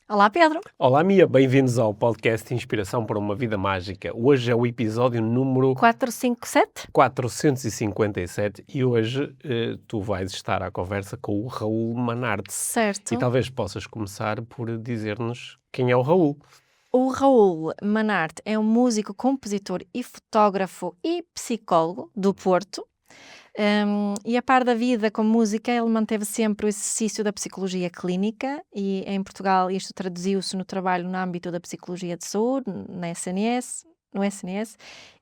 Olá, Pedro. Olá, Mia, bem-vindos ao podcast Inspiração para uma Vida Mágica. Hoje é o episódio número 457? 457 e hoje tu vais estar à conversa com o Raul Manarte. Certo. E talvez possas começar por dizer-nos quem é o Raul. O Raul Manarte é um músico, compositor e fotógrafo e psicólogo do Porto. E a par da vida com música, ele manteve sempre o exercício da psicologia clínica e em Portugal isto traduziu-se no trabalho no âmbito da psicologia de saúde, no SNS,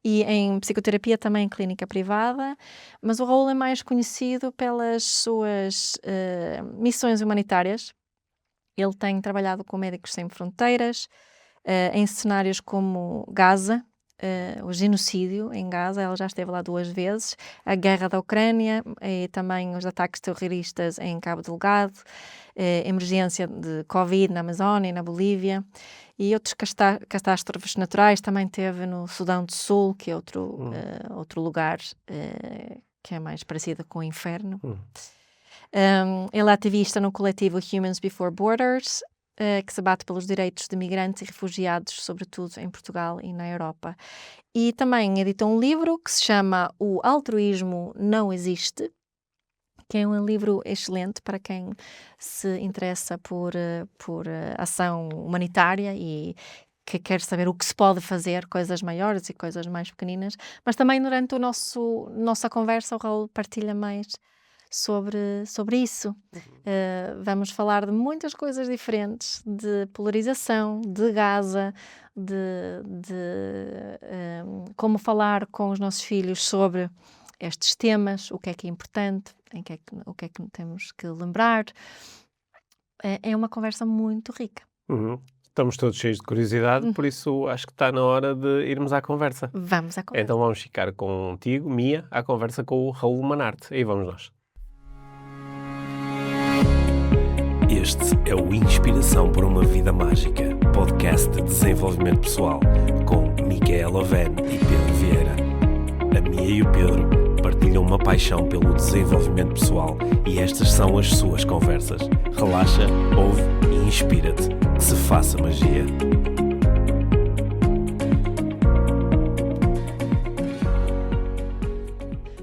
e em psicoterapia também em clínica privada, mas o Raul é mais conhecido pelas suas missões humanitárias. Ele tem trabalhado com Médicos Sem Fronteiras, em cenários como Gaza, o genocídio em Gaza, ela já esteve lá 2 vezes, a guerra da Ucrânia e também os ataques terroristas em Cabo Delgado, emergência de Covid na Amazónia e na Bolívia e outros catástrofes naturais, também teve no Sudão do Sul, que é outro lugar que é mais parecido com o inferno. Ele é ativista no coletivo Humans Before Borders, que se bate pelos direitos de migrantes e refugiados, sobretudo em Portugal e na Europa. E também editou um livro que se chama O Altruísmo Não Existe, que é um livro excelente para quem se interessa por ação humanitária e que quer saber o que se pode fazer, coisas maiores e coisas mais pequeninas. Mas também durante nossa conversa o Raul partilha mais sobre isso. Vamos falar de muitas coisas diferentes, de polarização, de Gaza, de como falar com os nossos filhos sobre estes temas, o que é importante, o que é que temos que lembrar. É uma conversa muito rica. Estamos todos cheios de curiosidade, por isso acho que está na hora de irmos à conversa. Vamos à conversa. Então vamos ficar contigo, Mia, à conversa com o Raul Manarte. Aí vamos nós. Este é o Inspiração para uma Vida Mágica, podcast de desenvolvimento pessoal, com Micaela Oven e Pedro Vieira. A Mia e o Pedro partilham uma paixão pelo desenvolvimento pessoal e estas são as suas conversas. Relaxa, ouve e inspira-te. Que se faça magia.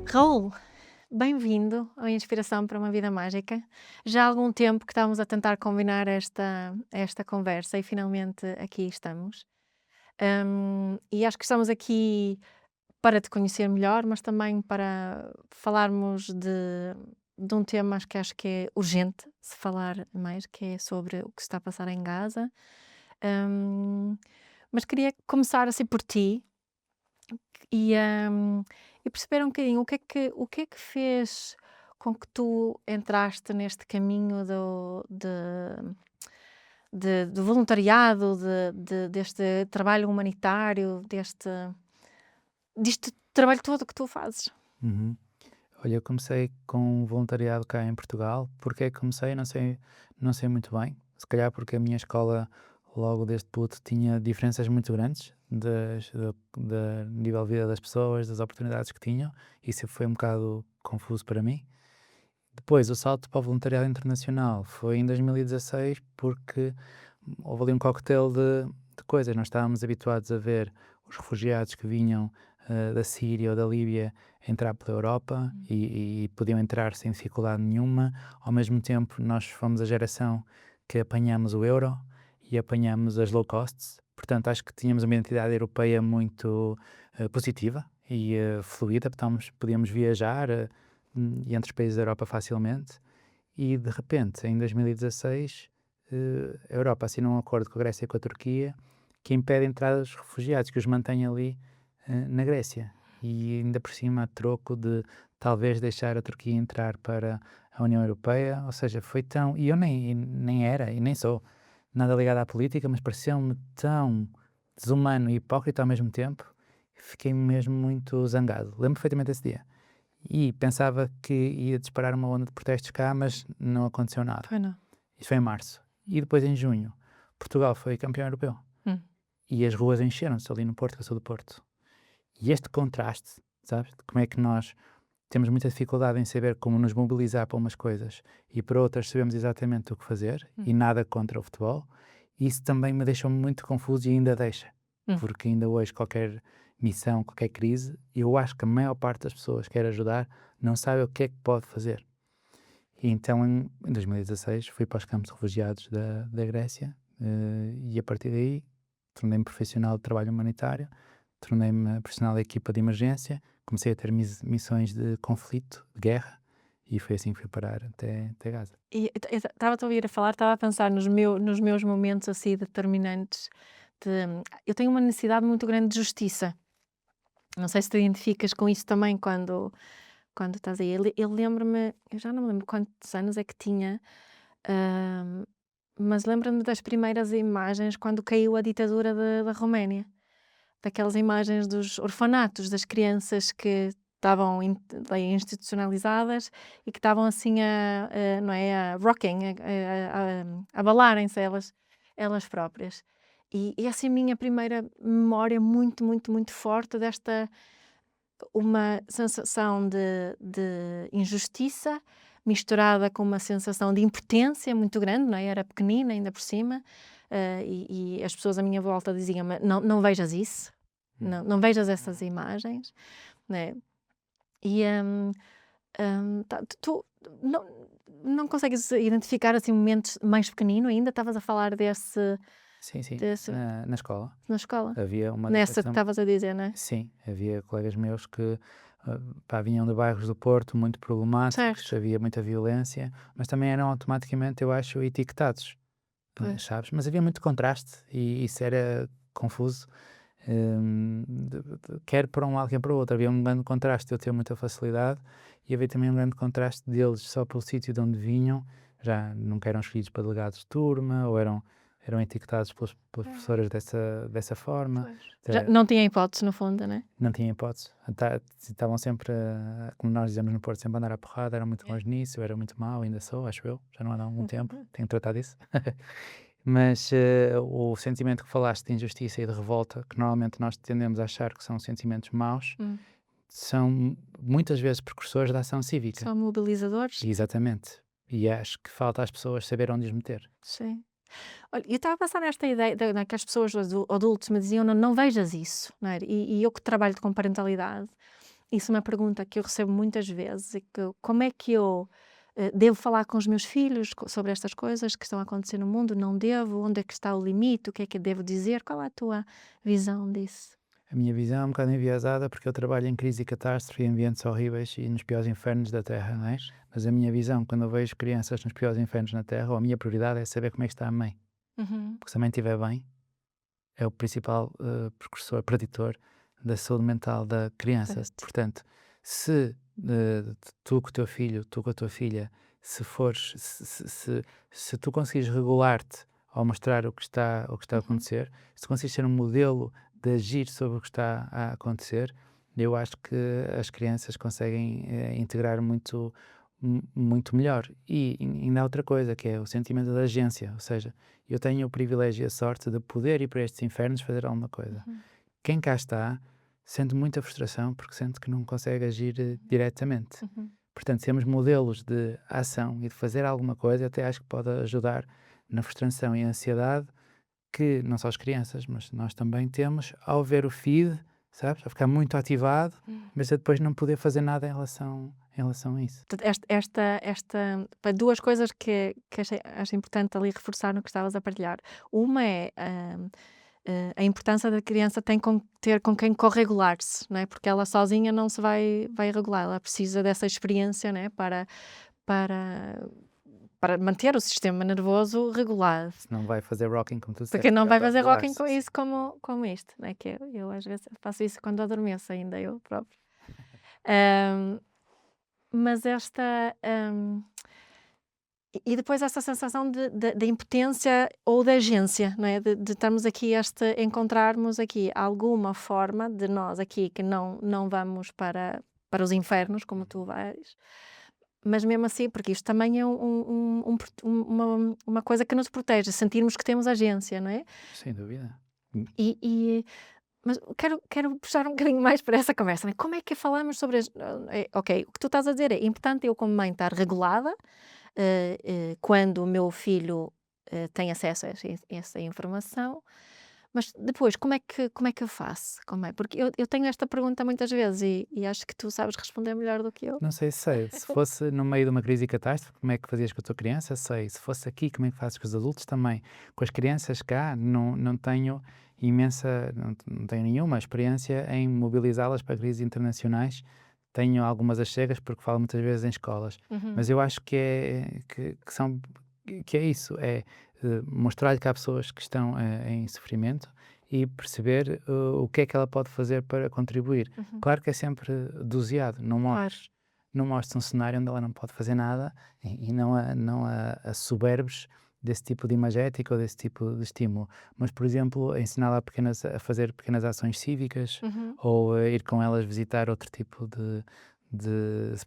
Raul, bem-vindo à Inspiração para uma Vida Mágica. Já há algum tempo que estávamos a tentar combinar esta conversa e finalmente aqui estamos. E acho que estamos aqui para te conhecer melhor, mas também para falarmos de um tema que acho que é urgente se falar mais, que é sobre o que se está a passar em Gaza. Mas queria começar assim por ti e perceber um bocadinho o que é que fez com que tu entraste neste caminho do voluntariado, deste trabalho humanitário, deste trabalho todo que tu fazes. Olha, eu comecei com voluntariado cá em Portugal. Porque é que comecei? Não sei muito bem. Se calhar porque a minha escola, logo desde puto, tinha diferenças muito grandes do nível de vida das pessoas, das oportunidades que tinham. Isso foi um bocado confuso para mim. Depois, o salto para o voluntariado internacional foi em 2016, porque houve ali um coquetel de coisas. Nós estávamos habituados a ver os refugiados que vinham da Síria ou da Líbia entrar pela Europa e podiam entrar sem dificuldade nenhuma. Ao mesmo tempo, nós fomos a geração que apanhamos o euro e apanhamos as low costs. Portanto, acho que tínhamos uma identidade europeia muito positiva e fluida. Podíamos viajar entre os países da Europa facilmente. E, de repente, em 2016, a Europa assinou um acordo com a Grécia e com a Turquia que impede a entrada dos refugiados, que os mantém ali na Grécia. E ainda por cima a troco de talvez deixar a Turquia entrar para a União Europeia. Ou seja, foi tão... E eu nem era e nem sou nada ligado à política, mas pareceu-me tão desumano e hipócrita ao mesmo tempo. Fiquei mesmo muito zangado. Lembro perfeitamente desse dia. E pensava que ia disparar uma onda de protestos cá, mas não aconteceu nada. Foi não. Isso foi em março. E depois, em junho, Portugal foi campeão europeu. E as ruas encheram-se ali no Porto, que eu sou do Porto. E este contraste, sabes? De como é que nós temos muita dificuldade em saber como nos mobilizar para umas coisas e para outras sabemos exatamente o que fazer e nada contra o futebol. isso também me deixou muito confuso e ainda deixa, Hum. porque ainda hoje qualquer missão, qualquer crise, eu acho que a maior parte das pessoas que quer ajudar não sabe o que é que pode fazer. E então em 2016 fui para os campos de refugiados da Grécia, e a partir daí tornei-me profissional de trabalho humanitário, tornei-me profissional da equipa de emergência, comecei a ter missões de conflito, de guerra, e foi assim que fui parar até Gaza. E eu estava-te a ouvir a falar, estava a pensar nos meus momentos assim determinantes. Eu tenho uma necessidade muito grande de justiça. Não sei se te identificas com isso também quando estás aí. Eu lembro-me, eu já não me lembro quantos anos é que tinha, ahm, mas lembro-me das primeiras imagens quando caiu a ditadura da Roménia. Daquelas imagens dos orfanatos, das crianças que estavam institucionalizadas e que estavam assim não é, a rocking, a abalarem-se elas próprias. E essa é a minha primeira memória muito, muito, muito forte desta, uma sensação de injustiça misturada com uma sensação de impotência muito grande, não é? Era pequenina ainda por cima, e as pessoas à minha volta diziam-me, não vejas isso, não vejas essas imagens, né? E tu não consegues identificar assim momentos mais pequenino ainda? Estavas a falar Sim, desse na escola na escola? havia uma Nessa que detecção. estavas a dizer, não é? Sim, havia colegas meus que vinham de bairros do Porto muito problemáticos, Certo, havia muita violência, mas também eram automaticamente, eu acho, etiquetados, pois. sabes? Mas havia muito contraste e isso era confuso, quer para um lado, quer para o outro. Havia um grande contraste de eu ter muita facilidade e havia também um grande contraste deles só pelo sítio de onde vinham, já nunca eram escolhidos para delegados de turma ou eram etiquetados pelas professoras dessa forma. Pois. Já não tinha hipótese no fundo, né? Não tinha hipótese. Estavam sempre, como nós dizemos no Porto, sempre a andar à porrada, eram muito bons nisso, eu era muito mau, ainda sou, acho eu, já não há algum tempo, tenho tratado disso. Mas o sentimento que falaste de injustiça e de revolta, que normalmente nós tendemos a achar que são sentimentos maus, são muitas vezes precursores da ação cívica. São mobilizadores? Exatamente. E acho que falta às pessoas saber onde os meter. Sim. Olha, eu estava a pensar nesta ideia que as pessoas, os adultos, me diziam, não vejas isso, não é? E eu que trabalho com parentalidade, isso é uma pergunta que eu recebo muitas vezes, e que, como é que eu devo falar com os meus filhos sobre estas coisas que estão a acontecer no mundo? Não devo? Onde é que está o limite? O que é que eu devo dizer? Qual é a tua visão disso? A minha visão é um bocado enviesada porque eu trabalho em crise e catástrofe, em ambientes horríveis e nos piores infernos da Terra, não é? Mas a minha visão, quando eu vejo crianças nos piores infernos na Terra, ou a minha prioridade é saber como é que está a mãe. Porque se a mãe estiver bem, é o principal precursor, preditor da saúde mental da criança. Certo. Portanto, se tu com o teu filho, tu com a tua filha, se tu conseguires regular-te ao mostrar o que está a acontecer, se tu conseguires ser um modelo de agir sobre o que está a acontecer, eu acho que as crianças conseguem integrar muito melhor. E ainda há outra coisa, que é o sentimento da agência, ou seja, eu tenho o privilégio e a sorte de poder ir para estes infernos fazer alguma coisa. Quem cá está sente muita frustração porque sente que não consegue agir diretamente. Portanto, sermos modelos de ação e de fazer alguma coisa, até acho que pode ajudar na frustração e ansiedade que não só as crianças, mas nós também temos ao ver o feed, sabes? A ficar muito ativado, mas a depois não poder fazer nada em relação a isso. Portanto, duas coisas que acho importante ali reforçar no que estavas a partilhar. Uma é a importância da criança ter com quem corregular-se, não é? Porque ela sozinha não se vai regular, ela precisa dessa experiência, não é? Para manter o sistema nervoso regulado. Não vai fazer rocking como tu disseste. Porque não já vai está a fazer rocking regular-se. com isso como isto, não é? Que eu às vezes faço isso quando adormeço ainda, eu próprio. Mas e depois essa sensação de impotência ou de agência, não é? De estarmos aqui, encontrarmos aqui alguma forma de nós aqui que não vamos para os infernos, como tu vais, mas mesmo assim, porque isto também é uma coisa que nos protege, sentirmos que temos agência, não é? Sem dúvida. Mas quero puxar um bocadinho mais para essa conversa, né? Como é que falamos sobre ok, o que tu estás a dizer é importante eu como mãe estar regulada quando o meu filho tem acesso a essa informação, mas depois como é que eu faço? Porque eu tenho esta pergunta muitas vezes e acho que tu sabes responder melhor do que eu. Não sei se sei. Se fosse no meio de uma crise e catástrofe, como é que fazias com a tua criança? Sei. Se fosse aqui, como é que fazes com os adultos? Também. Com as crianças cá, não tenho não tenho nenhuma experiência em mobilizá-las para crises internacionais. Tenho algumas achegas porque falo muitas vezes em escolas. Mas eu acho que é isso, mostrar-lhe que há pessoas que estão em sofrimento e perceber o que é que ela pode fazer para contribuir. Claro que é sempre doseado, não mostres um cenário onde ela não pode fazer nada e não a soberbes desse tipo de imagética ou desse tipo de estímulo. Mas, por exemplo, ensiná-la a fazer pequenas ações cívicas ou a ir com elas visitar outro tipo de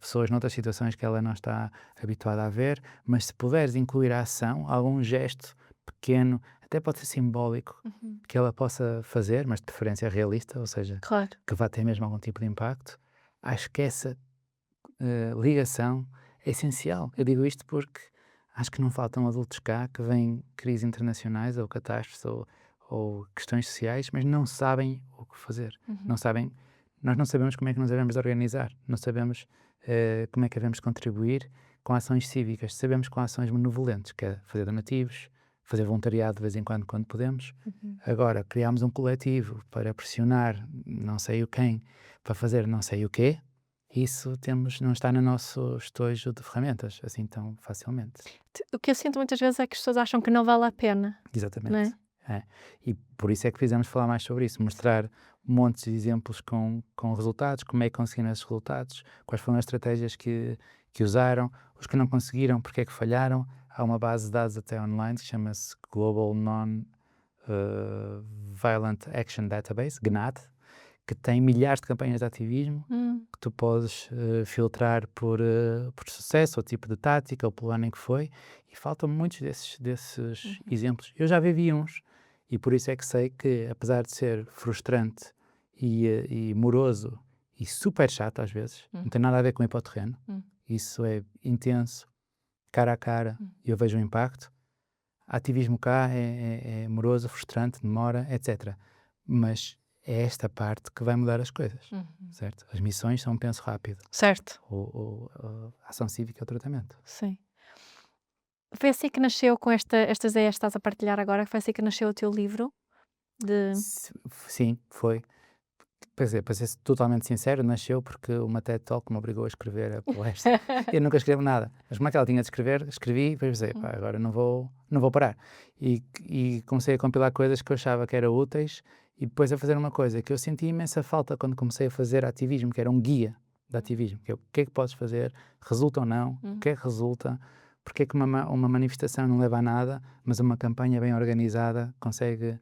pessoas noutras situações que ela não está habituada a ver, mas se puderes incluir a ação, algum gesto pequeno, até pode ser simbólico, que ela possa fazer, mas de preferência realista, ou seja, Claro. que vá ter mesmo algum tipo de impacto, acho que essa ligação é essencial. Eu digo isto porque acho que não faltam adultos cá que veem crises internacionais ou catástrofes ou questões sociais, mas não sabem o que fazer. Não sabem. Nós não sabemos como é que nos devemos organizar, não sabemos como é que devemos contribuir com ações cívicas, sabemos com ações benevolentes, que é fazer donativos, fazer voluntariado de vez em quando podemos. Agora, criámos um coletivo para pressionar não sei o quem, para fazer não sei o quê, isso não está no nosso estojo de ferramentas, assim tão facilmente. O que eu sinto muitas vezes é que as pessoas acham que não vale a pena, Exatamente. não é? É. E por isso é que fizemos falar mais sobre isso, mostrar montes de exemplos com resultados, como é que conseguiram esses resultados, quais foram as estratégias que usaram, os que não conseguiram, porque é que falharam. Há uma base de dados até online que chama-se Global Non-Violent Action Database, GNAD, que tem milhares de campanhas de ativismo que tu podes filtrar por sucesso, ou tipo de tática, ou pelo ano em que foi, e faltam muitos desses exemplos. Eu já vivi uns, e por isso é que sei que, apesar de ser frustrante e moroso e super chato às vezes, não tem nada a ver com o hipoterreno, isso é intenso, cara a cara, e eu vejo o impacto. Ativismo cá é moroso, frustrante, demora, etc. Mas é esta parte que vai mudar as coisas, certo? As missões são um penso rápido. Certo. Ou a ação cívica é o tratamento. Sim. Foi assim que nasceu com estas ideias que estás a partilhar agora, foi assim que nasceu o teu livro? Sim, foi. Pois é, para ser totalmente sincero, nasceu porque uma TED Talk me obrigou a escrever a palestra. Eu nunca escrevo nada, mas como é que ela tinha de escrever, escrevi e depois pensei, agora não vou parar. E comecei a compilar coisas que eu achava que eram úteis e depois a fazer uma coisa que eu senti imensa falta quando comecei a fazer ativismo, que era um guia de ativismo, que é o que é que podes fazer, resulta ou não, o que é que resulta, porque é que uma manifestação não leva a nada, mas uma campanha bem organizada consegue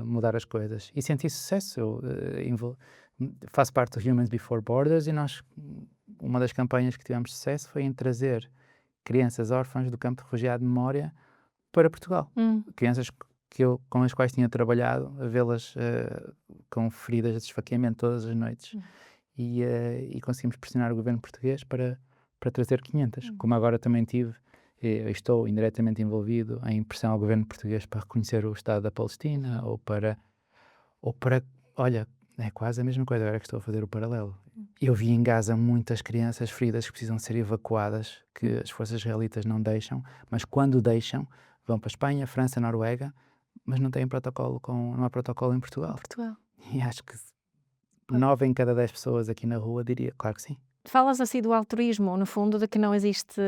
mudar as coisas. E senti sucesso. Eu faço parte do Humans Before Borders e uma das campanhas que tivemos sucesso foi em trazer crianças órfãs do campo de refugiado de Moria para Portugal. Crianças com as quais tinha trabalhado, a vê-las com feridas de esfaqueamento todas as noites. E conseguimos pressionar o governo português para trazer 500. Como agora também estou indiretamente envolvido em pressão ao governo português para reconhecer o Estado da Palestina ou para olha, é quase a mesma coisa agora que estou a fazer o paralelo. Eu vi em Gaza muitas crianças feridas que precisam ser evacuadas, que as forças israelitas não deixam, mas quando deixam, vão para a Espanha, França, Noruega, mas não há protocolo em Portugal. E acho que 9 em cada 10 pessoas aqui na rua diria, claro que sim. Falas assim do altruísmo, no fundo, de que não existe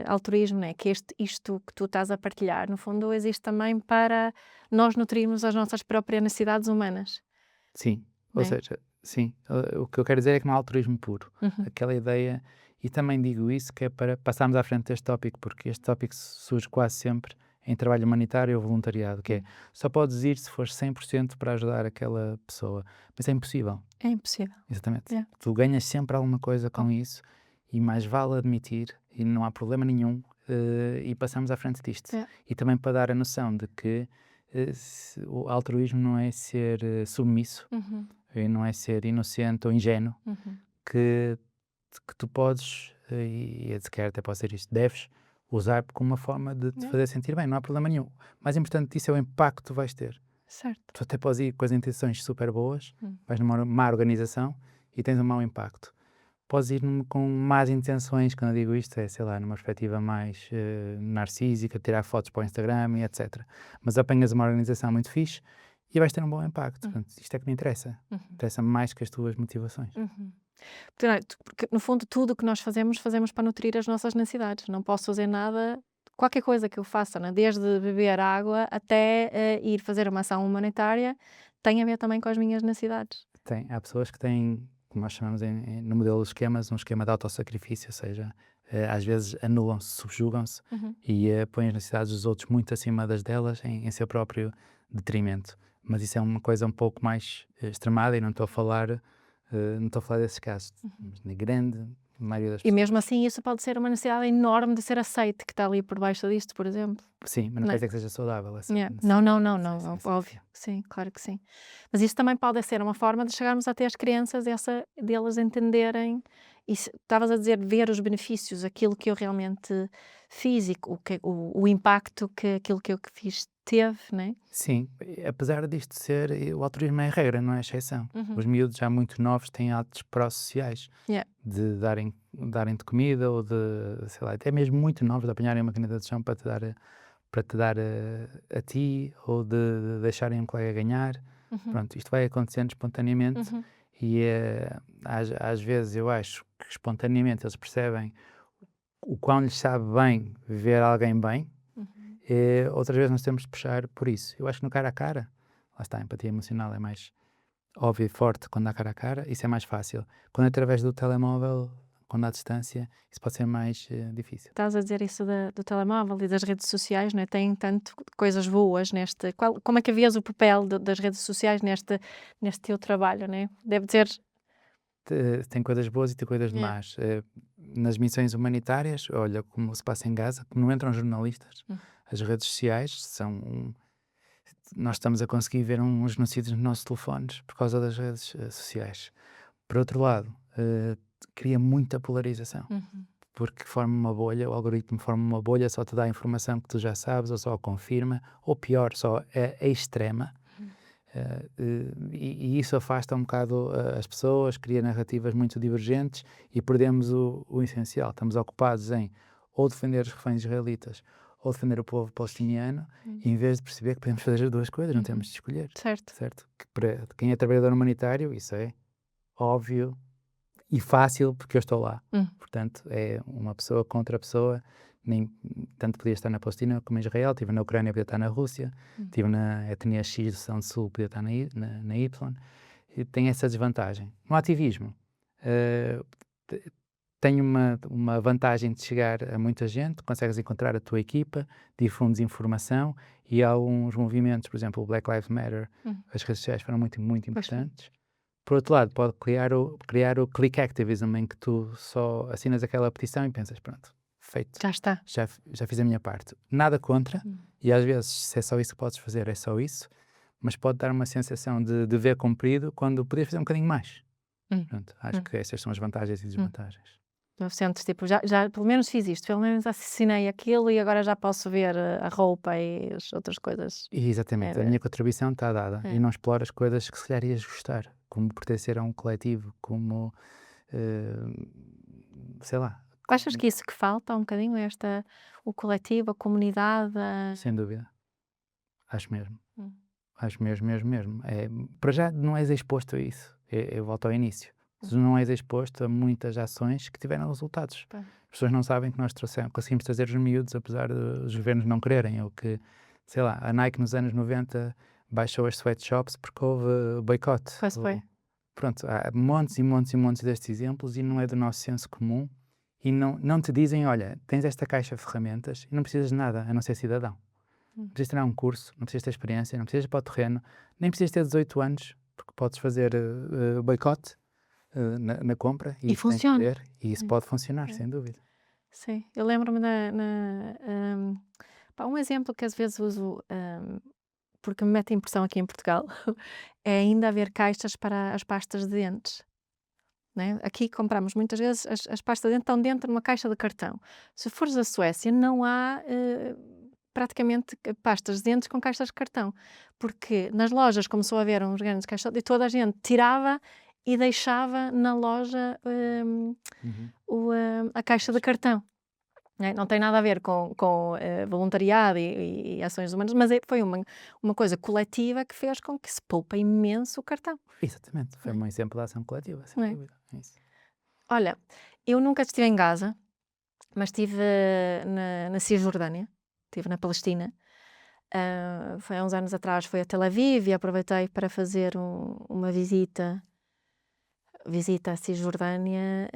altruísmo, né? Que isto que tu estás a partilhar, no fundo, existe também para nós nutrirmos as nossas próprias necessidades humanas. Sim, ou seja, sim, o que eu quero dizer é que não há altruísmo puro. Aquela ideia, e também digo isso, que é para passarmos à frente deste tópico, porque este tópico surge quase sempre em trabalho humanitário ou voluntariado, que é, só podes ir se fores 100% para ajudar aquela pessoa, mas é impossível. É impossível. Exatamente. Yeah. Tu ganhas sempre alguma coisa com isso e mais vale admitir, e não há problema nenhum, e passamos à frente disto. Yeah. E também para dar a noção de que o altruísmo não é ser submisso, e não é ser inocente ou ingênuo, que tu podes, e se calhar até pode ser isto, deves usar como uma forma de te É. fazer sentir bem, não há problema nenhum. O mais importante disso é o impacto que tu vais ter. Certo. Tu até podes ir com as intenções super boas, Hum. vais numa má organização e tens um mau impacto. Podes ir com más intenções, quando eu digo isto, é, sei lá, numa perspectiva mais narcísica, tirar fotos para o Instagram e etc. Mas apanhas uma organização muito fixe e vais ter um bom impacto. Portanto, isto é que me interessa. Interessa mais que as tuas motivações. Porque, no fundo, tudo o que nós fazemos para nutrir as nossas necessidades. Não posso fazer nada, qualquer coisa que eu faça, né? Desde beber água até ir fazer uma ação humanitária, tem a ver também com as minhas necessidades. Há pessoas que têm, como nós chamamos no modelo de esquemas, um esquema de autossacrifício, ou seja, às vezes anulam-se, subjugam-se e põem as necessidades dos outros muito acima das delas em seu próprio detrimento. Mas isso é uma coisa um pouco mais extremada e não estou a falar desses casos. Mas na grande maioria das E pessoas. mesmo assim, isso pode ser uma necessidade enorme de ser aceite, que está ali por baixo disto, por exemplo. Sim, mas não quer dizer que seja saudável. Yeah. Sim, Não, sim. óbvio. Sim, claro que sim. Mas isso também pode ser uma forma de chegarmos até as crianças, delas entenderem. E estavas a dizer, ver os benefícios, aquilo que eu realmente fiz e o impacto que aquilo que eu fiz teve, né? Sim, apesar disto ser, o altruísmo é a regra, não é a exceção. Os miúdos já muito novos têm atos pró-sociais, Yeah. de darem-te comida ou de, sei lá, até mesmo muito novos, de apanharem uma caneta de chão para te dar a ti ou de deixarem um colega ganhar. Pronto, isto vai acontecendo espontaneamente e às vezes eu acho que espontaneamente eles percebem o quão lhes sabe bem ver alguém bem. Outras vezes nós temos de puxar por isso. Eu acho que no cara a cara, lá está, a empatia emocional é mais óbvia e forte quando há cara a cara, isso é mais fácil. Quando é através do telemóvel, quando há distância, isso pode ser mais difícil. Estás a dizer isso do telemóvel e das redes sociais, não é? Tem tanto coisas boas neste. Como é que havias o papel das redes sociais neste teu trabalho, né? Deve ser. Tem coisas boas e tem coisas Yeah. más. Nas missões humanitárias, olha como se passa em Gaza, como não entram jornalistas, as redes sociais são. Nós estamos a conseguir ver uns genocídios nos nossos telefones por causa das redes sociais. Por outro lado, cria muita polarização, porque forma uma bolha, o algoritmo forma uma bolha, só te dá a informação que tu já sabes, ou só confirma, ou pior, só é extrema. E isso afasta um bocado as pessoas, cria narrativas muito divergentes e perdemos o essencial. Estamos ocupados em ou defender os reféns israelitas ou defender o povo palestiniano, em vez de perceber que podemos fazer as duas coisas, não temos de escolher. Certo. Que para quem é trabalhador humanitário, isso é óbvio e fácil, porque eu estou lá. Portanto, é uma pessoa contra a pessoa, nem tanto podia estar na Palestina como em Israel, estive na Ucrânia, podia estar na Rússia, estive na etnia X do Sudão do Sul, podia estar na Y, e tem essa desvantagem. No ativismo, tem uma vantagem de chegar a muita gente, consegues encontrar a tua equipa, difundes informação e há alguns movimentos, por exemplo, o Black Lives Matter, as redes sociais foram muito, muito importantes. Por outro lado, pode criar o click activism, em que tu só assinas aquela petição e pensas, pronto, feito. Já está. Já fiz a minha parte. Nada contra, e às vezes, se é só isso que podes fazer, é só isso, mas pode dar uma sensação de dever cumprido quando podias fazer um bocadinho mais. Pronto, acho que essas são as vantagens e desvantagens. Tu sentes, tipo, já pelo menos fiz isto, pelo menos assinei aquilo e agora já posso ver a roupa e as outras coisas. Exatamente, a minha contribuição está dada e não exploro as coisas que se calhar ias gostar, como pertencer a um coletivo, como, sei lá. Achas que isso que falta um bocadinho, o coletivo, a comunidade? Sem dúvida, acho mesmo. Acho mesmo. Para já não és exposto a isso, eu volto ao início. Tu não és exposto a muitas ações que tiveram resultados. As pessoas não sabem que nós conseguimos trazer os miúdos, apesar dos governos não quererem, ou que, sei lá, a Nike nos anos 90 baixou as sweatshops porque houve boicote. Pois foi. Pronto, há montes e montes destes exemplos e não é do nosso senso comum e não te dizem, olha, tens esta caixa de ferramentas e não precisas de nada, a não ser cidadão. Não precisas ter um curso, não precisas ter experiência, não precisas ir para o terreno, nem precisas ter 18 anos, porque podes fazer boicote na compra e funciona. E isso pode funcionar, sem dúvida. Sim, eu lembro-me um exemplo que às vezes uso porque me mete impressão aqui em Portugal é ainda haver caixas para as pastas de dentes. né? Aqui compramos muitas vezes as pastas de dente estão dentro de uma caixa de cartão. Se fores à Suécia, não há praticamente pastas de dentes com caixas de cartão, porque nas lojas começou a haver uns grandes caixotes e toda a gente tirava e deixava na loja a caixa de cartão. Né? Não tem nada a ver com voluntariado e ações humanas, mas foi uma coisa coletiva que fez com que se poupa imenso o cartão. Exatamente, foi um exemplo de ação coletiva, sem dúvida. É isso. Olha, eu nunca estive em Gaza, mas estive na Cisjordânia, estive na Palestina. Foi há uns anos atrás, foi a Tel Aviv e aproveitei para fazer uma visita à Cisjordânia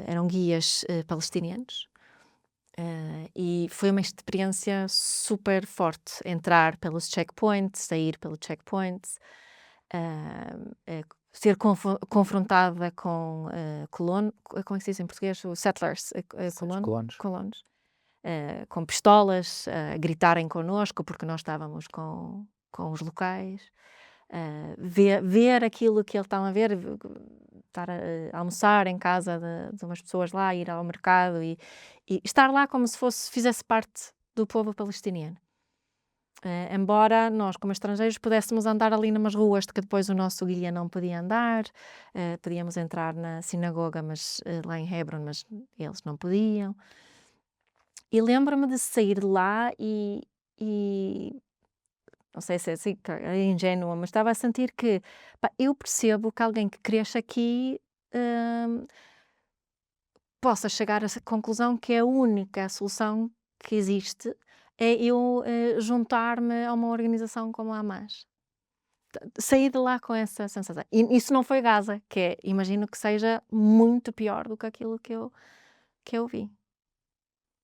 eram guias palestinianos. E foi uma experiência super forte, entrar pelos checkpoints, sair pelos checkpoints, ser confrontada com como é que se diz em português? Os settlers, colonos, com pistolas, a gritarem connosco porque nós estávamos com os locais, ver aquilo que eles estavam a ver, estar a almoçar em casa de umas pessoas lá, ir ao mercado e estar lá como se fizesse parte do povo palestiniano. Embora nós, como estrangeiros, pudéssemos andar ali numas ruas que depois o nosso guia não podia andar, podíamos entrar na sinagoga lá em Hebron, mas eles não podiam. E lembro-me de sair de lá e não sei se é ingênua, mas estava a sentir que eu percebo que alguém que cresce aqui possa chegar a essa conclusão que a única solução que existe é eu juntar-me a uma organização como a Hamas. Saí de lá com essa sensação. E isso não foi Gaza, imagino que seja muito pior do que aquilo que eu vi.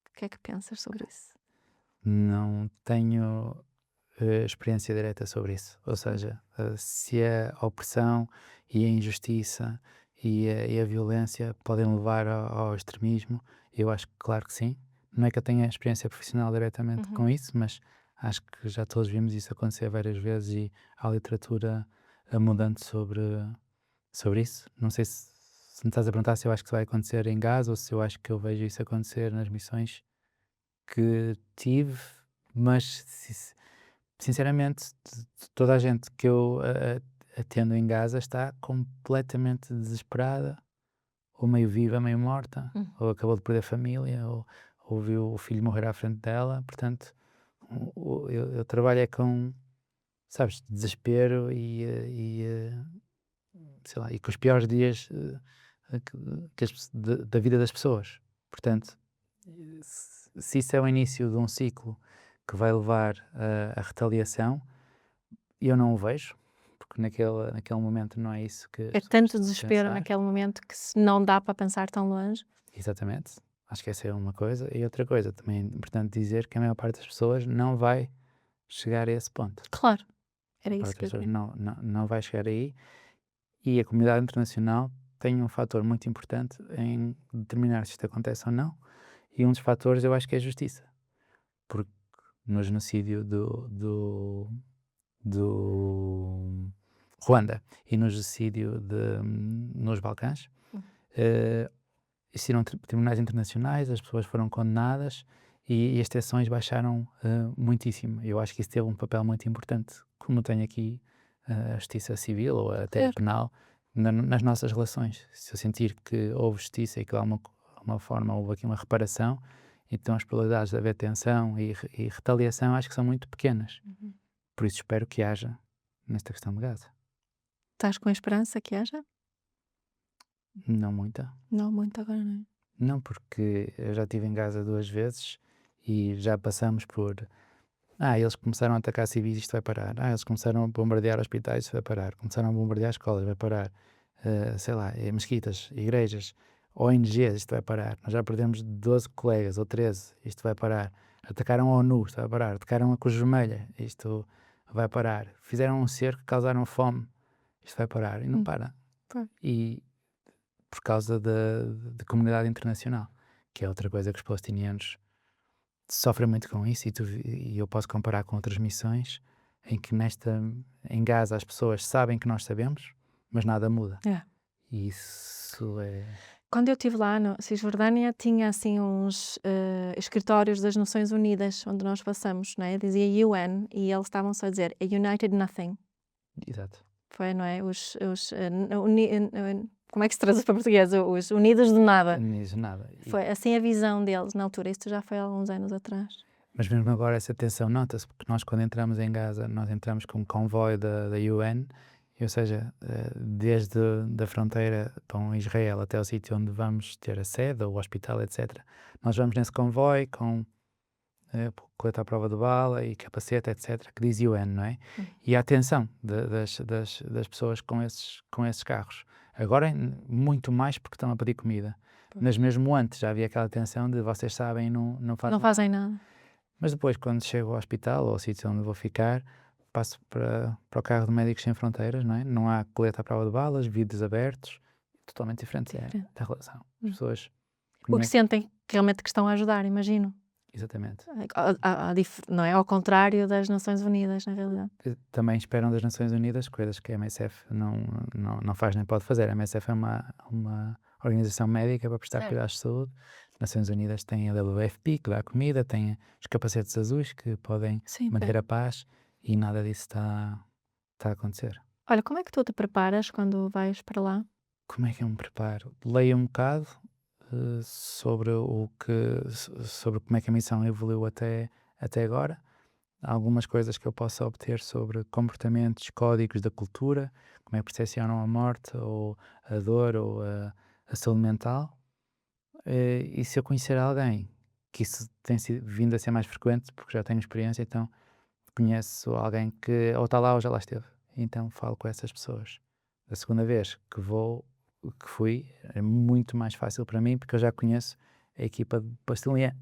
O que é que pensas sobre isso? Não tenho experiência direta sobre isso. Ou seja, se a opressão e a injustiça e a violência podem levar ao extremismo, eu acho que claro que sim. Não é que eu tenha experiência profissional diretamente com isso, mas acho que já todos vimos isso acontecer várias vezes e há literatura abundante sobre isso. Não sei se me estás a perguntar se eu acho que isso vai acontecer em Gaza ou se eu acho que eu vejo isso acontecer nas missões que tive, mas sinceramente toda a gente que eu atendo em Gaza está completamente desesperada, ou meio viva, meio morta, ou acabou de perder família, ou viu o filho morrer à frente dela. Portanto, eu trabalho com, sabes, desespero sei lá, e com os piores dias da vida das pessoas. Portanto, se isso é o início de um ciclo que vai levar à retaliação, eu não o vejo, porque naquele momento não é isso que... É tanto desespero naquele momento que não dá para pensar tão longe. Exatamente. Acho que essa é uma coisa. E outra coisa, também é importante dizer que a maior parte das pessoas não vai chegar a esse ponto. Claro, era isso que eu queria. Não vai chegar aí. E a comunidade internacional tem um fator muito importante em determinar se isto acontece ou não. E um dos fatores eu acho que é a justiça. Porque no genocídio do Ruanda e no genocídio nos Balcãs, existiram tribunais internacionais, as pessoas foram condenadas e as tensões baixaram muitíssimo. Eu acho que isso teve um papel muito importante, como tem aqui a justiça civil ou até penal nas nossas relações. Se eu sentir que houve justiça e que de alguma forma houve aqui uma reparação, então as probabilidades de haver tensão e retaliação acho que são muito pequenas. Por isso espero que haja nesta questão de Gaza. Estás com a esperança que haja? Não muita. Não muito agora, não é? Não, porque eu já estive em Gaza 2 vezes e já passamos por... eles começaram a atacar civis, isto vai parar. Eles começaram a bombardear hospitais, isto vai parar. Começaram a bombardear escolas, vai parar. Sei lá, mesquitas, igrejas, ONGs, isto vai parar. Nós já perdemos 12 colegas ou 13, isto vai parar. Atacaram a ONU, isto vai parar. Atacaram a Cruz Vermelha, isto vai parar. Fizeram um cerco, causaram fome, isto vai parar. E não para. E por causa da comunidade internacional, que é outra coisa que os palestinianos sofrem muito com isso, e eu posso comparar com outras missões em que em Gaza as pessoas sabem que nós sabemos, mas nada muda. E isso é... Quando eu estive lá na Cisjordânia, tinha assim uns escritórios das Nações Unidas, onde nós passamos, não é? Dizia UN, e eles estavam só a dizer a United Nothing. Exato. Foi, não é? Como é que se traduz para português? Os Unidos de Nada. Nisso nada. Foi assim a visão deles na altura. Isto já foi há alguns anos atrás. Mas mesmo agora essa tensão nota-se, porque nós quando entramos em Gaza, nós entramos com um convoio da UN, ou seja, desde a fronteira com Israel até o sítio onde vamos ter a sede, o hospital, etc. Nós vamos nesse convoio com coleta à prova de bala e capacete, etc., que diz UN, não é? E a atenção das pessoas com esses carros. Agora muito mais porque estão a pedir comida. Mas mesmo antes já havia aquela tensão de vocês sabem, não fazem nada. Mas depois, quando chego ao hospital ou ao sítio onde vou ficar, passo para o carro de Médicos Sem Fronteiras, não é? Não há coleta à prova de balas, vidros abertos, totalmente diferente. Da relação. As pessoas... Porque sentem realmente que estão a ajudar, imagino. Exatamente. Não é ao contrário das Nações Unidas, na realidade. Também esperam das Nações Unidas coisas que a MSF não faz nem pode fazer. A MSF é uma organização médica para prestar cuidados de saúde. As Nações Unidas têm a WFP, que dá comida, tem os capacetes azuis, que podem manter a paz, e nada disso está a acontecer. Olha, como é que tu te preparas quando vais para lá? Como é que eu me preparo? Leio um bocado sobre como é que a missão evoluiu até agora. Há algumas coisas que eu posso obter sobre comportamentos, códigos da cultura, como é que percepcionam a morte, ou a dor, ou a saúde mental. E se eu conhecer alguém, que isso tem vindo a ser mais frequente, porque já tenho experiência, então conheço alguém que ou está lá ou já lá esteve. Então falo com essas pessoas. A segunda vez que fui, é muito mais fácil para mim, porque eu já conheço a equipa de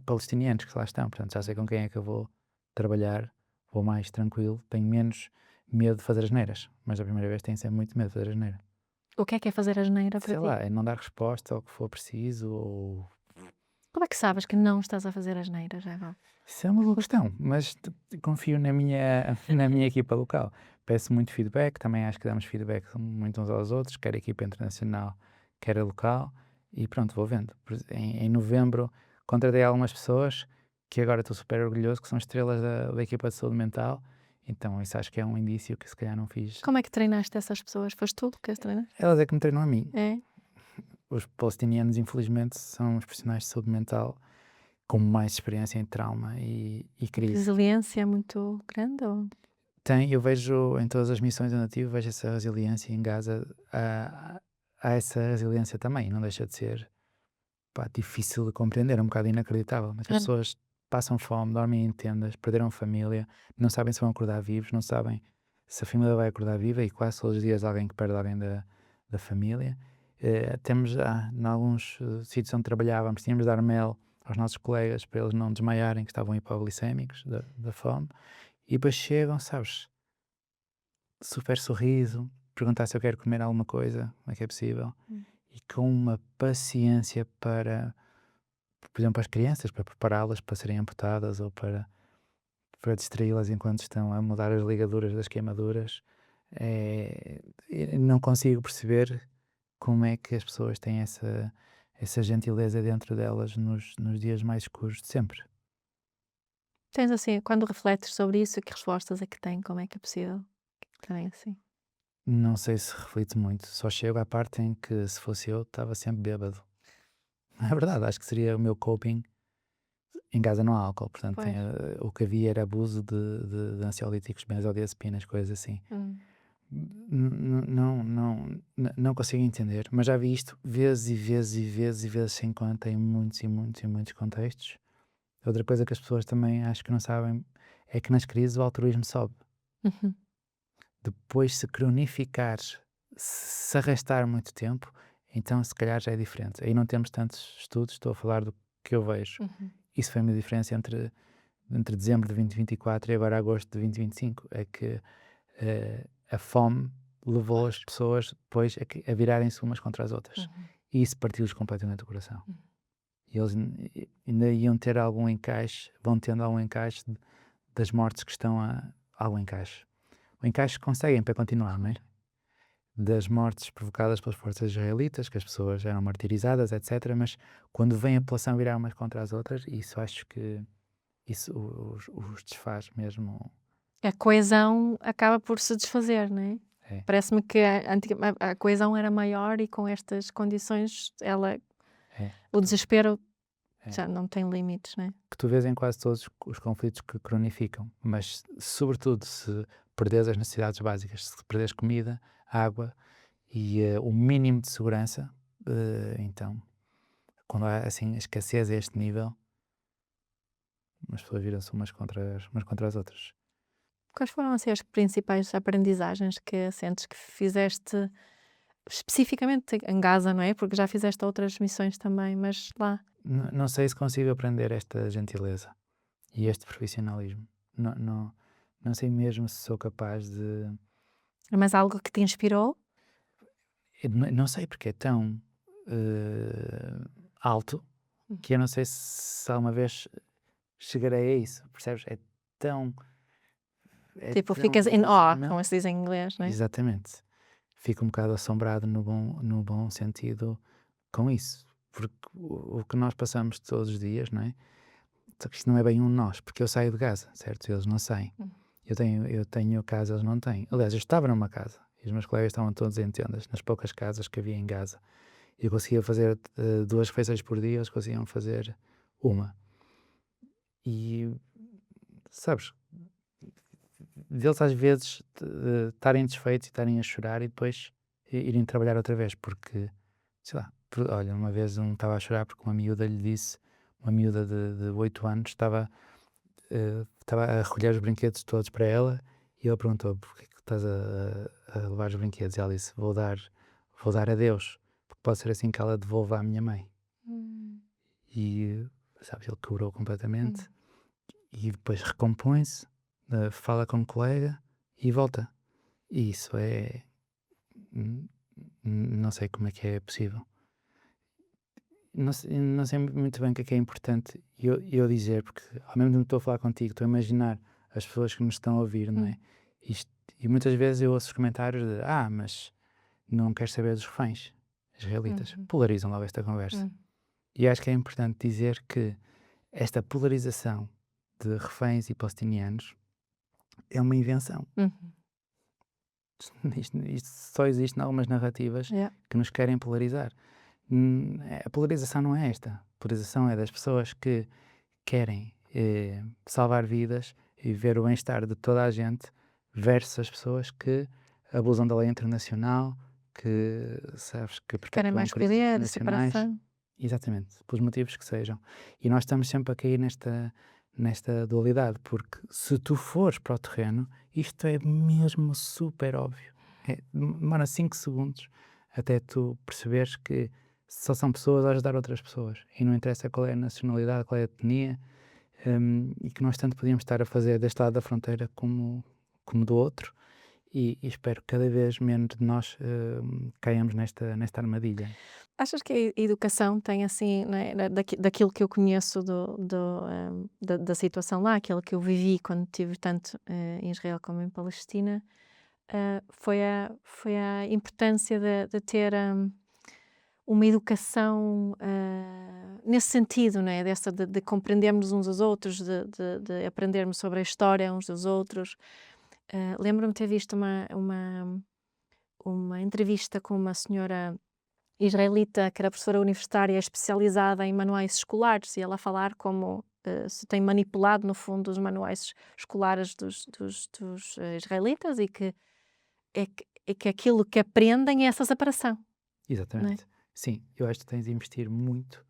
palestinianos que lá estão, portanto já sei com quem é que eu vou trabalhar, vou mais tranquilo, tenho menos medo de fazer asneiras, mas a primeira vez tenho sempre muito medo de fazer asneira. O que é fazer asneira para ti? Sei lá, é não dar resposta ao que for preciso, ou... Como é que sabes que não estás a fazer asneira já agora? Isso é uma boa questão, mas confio na minha equipa local. Peço muito feedback, também acho que damos feedback muito uns aos outros, quer a equipa internacional, quer a local, e pronto, vou vendo. Em novembro contratei algumas pessoas que agora estou super orgulhoso, que são estrelas da equipa de saúde mental, então isso acho que é um indício que se calhar não fiz. Como é que treinaste essas pessoas? Foste tu que as treinaste? Elas é que me treinam a mim. É? Os palestinianos, infelizmente, são os profissionais de saúde mental com mais experiência em trauma e crise. Resiliência é muito grande? Ou? Eu vejo em todas as missões onde eu tive, vejo essa resiliência. Em Gaza há essa resiliência também, não deixa de ser difícil de compreender, é um bocado inacreditável, mas as pessoas passam fome, dormem em tendas, perderam família, não sabem se vão acordar vivos, não sabem se a família vai acordar viva, e quase todos os dias alguém que perde alguém da família. Temos em alguns sítios onde trabalhávamos, tínhamos de dar mel aos nossos colegas para eles não desmaiarem, que estavam hipoglicémicos da fome, e depois chegam, sabes, super sorriso, perguntar se eu quero comer alguma coisa, como é que é possível, e com uma paciência para, por exemplo, as crianças, para prepará-las para serem amputadas, ou para distraí-las enquanto estão a mudar as ligaduras das queimaduras. Não consigo perceber como é que as pessoas têm essa gentileza dentro delas nos dias mais escuros de sempre. Tens assim, quando refletes sobre isso, que respostas é que tem? Como é que é possível? Também assim. Não sei se reflito muito, só chego à parte em que, se fosse eu, estava sempre bêbado. É verdade, acho que seria o meu coping. Em casa não há álcool, portanto o que havia era abuso de ansiolíticos, benzodiazepinas, coisas assim. Não consigo entender, mas já vi isto vezes e vezes e vezes e vezes sem conta, em muitos e muitos e muitos contextos. Outra coisa que as pessoas também acho que não sabem é que nas crises o altruísmo sobe. Depois, se cronificar, se arrastar muito tempo, então se calhar já é diferente. Aí não temos tantos estudos, estou a falar do que eu vejo. Isso foi uma diferença entre dezembro de 2024 e agora agosto de 2025, é que a fome levou as pessoas depois a virarem-se umas contra as outras. E isso partiu-lhes completamente o coração. E eles ainda iam ter algum encaixe, vão tendo algum encaixe das mortes que estão algum encaixe. O encaixe conseguem para continuar, não é? das mortes provocadas pelas forças israelitas, que as pessoas eram martirizadas, etc. Mas quando vem a população virar umas contra as outras, isso acho que isso os desfaz mesmo. A coesão acaba por se desfazer, não é? É. Parece-me que a coesão era maior e com estas condições o desespero já não tem limites, não é? Que tu vês em quase todos os conflitos que cronificam, mas sobretudo se perderes as necessidades básicas, se perderes comida, água e o mínimo de segurança, então, quando há assim a escassez a este nível, as pessoas viram-se umas contra as outras. Quais foram assim, as principais aprendizagens que sentes que fizeste especificamente em Gaza, não é? Porque já fizeste outras missões também, mas lá. Não sei se consigo aprender esta gentileza e este profissionalismo. Não sei mesmo se sou capaz de. Mas algo que te inspirou? Eu não sei porque é tão alto que eu não sei se alguma vez chegarei a isso, percebes? É tão. Tipo, tão ficas in awe, não? como se diz em inglês, não é? Exatamente. Fico um bocado assombrado no bom sentido com isso. Porque o que nós passamos todos os dias, não é? Só que isto não é bem um nós, porque eu saio de casa, certo? Eles não saem. Eu tenho casa, eles não têm. Aliás, eu estava numa casa e os meus colegas estavam todos em tendas, nas poucas casas que havia em Gaza. Eu conseguia fazer 2 refeições por dia, eles conseguiam fazer uma. E, sabes, deles às vezes estarem desfeitos e estarem a chorar e depois irem trabalhar outra vez, porque, sei lá, olha, uma vez um estava a chorar porque uma miúda lhe disse, uma miúda de 8 anos, estava a recolher os brinquedos todos para ela e ele perguntou, porquê que estás a levar os brinquedos? E ela disse, vou dar a Deus, porque pode ser assim que ela devolva à minha mãe. E, sabes, ele quebrou completamente e depois recompõe-se, fala com um colega e volta. E isso é... não sei como é que é possível. Não sei muito bem o que é importante eu dizer, porque ao mesmo tempo que estou a falar contigo, estou a imaginar as pessoas que nos estão a ouvir, não é? E muitas vezes eu ouço os comentários de mas não quero saber dos reféns israelitas. Polarizam logo esta conversa. E acho que é importante dizer que esta polarização de reféns e palestinianos é uma invenção. Isto só existe em algumas narrativas que nos querem polarizar. A polarização não é esta. A polarização é das pessoas que querem salvar vidas e ver o bem-estar de toda a gente versus as pessoas que abusam da lei internacional, que, sabes, que querem mais poder, separação. Exatamente, pelos motivos que sejam. E nós estamos sempre a cair nesta dualidade, porque se tu fores para o terreno, isto é mesmo super óbvio. Demora 5 segundos até tu perceberes que só são pessoas a ajudar outras pessoas. E não interessa qual é a nacionalidade, qual é a etnia, e que nós tanto podíamos estar a fazer deste lado da fronteira como do outro. E espero que cada vez menos de nós caiamos nesta armadilha. Achas que a educação tem assim, né, daquilo que eu conheço da situação lá, aquilo que eu vivi quando estive tanto em Israel como em Palestina, foi a importância de ter uma educação nesse sentido, né, de compreendermos uns aos outros, de aprendermos sobre a história uns dos outros. Lembro-me de ter visto uma entrevista com uma senhora israelita que era professora universitária especializada em manuais escolares e ela a falar como se tem manipulado no fundo os manuais escolares dos israelitas e que aquilo que aprendem é essa separação. Exatamente. Sim, eu acho que tens de investir muito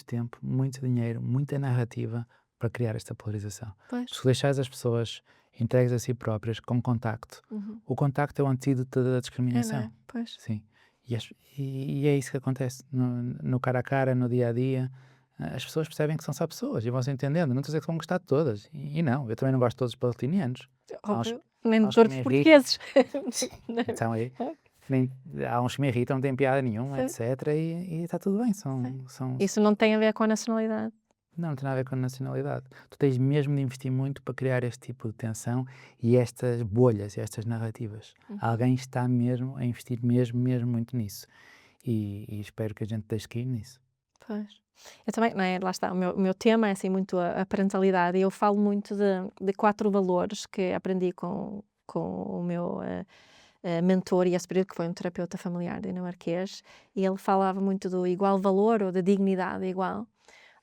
tempo, muito dinheiro, muita narrativa para criar esta polarização. Se deixares as pessoas entregues a si próprias com contacto, o contacto é o antídoto da discriminação. Sim. E é isso que acontece no cara a cara, no dia a dia. As pessoas percebem que são só pessoas e vão se entendendo. Não estou a dizer que vão gostar de todas. E não, eu também não gosto de todos os palestinianos. Nem de todos os portugueses. Então há uns que me irritam, não têm piada nenhuma, etc. E está tudo bem. São... Isso não tem a ver com a nacionalidade. Não tem nada a ver com a nacionalidade. Tu tens mesmo de investir muito para criar este tipo de tensão e estas bolhas, estas narrativas. Alguém está mesmo a investir mesmo muito nisso. E espero que a gente deixe cair nisso. Pois. Eu também, não é? Lá está, o meu tema é assim muito a parentalidade e eu falo muito de 4 valores que aprendi com o meu mentor e esse período, que foi um terapeuta familiar dinamarquês, e ele falava muito do igual valor ou da dignidade igual,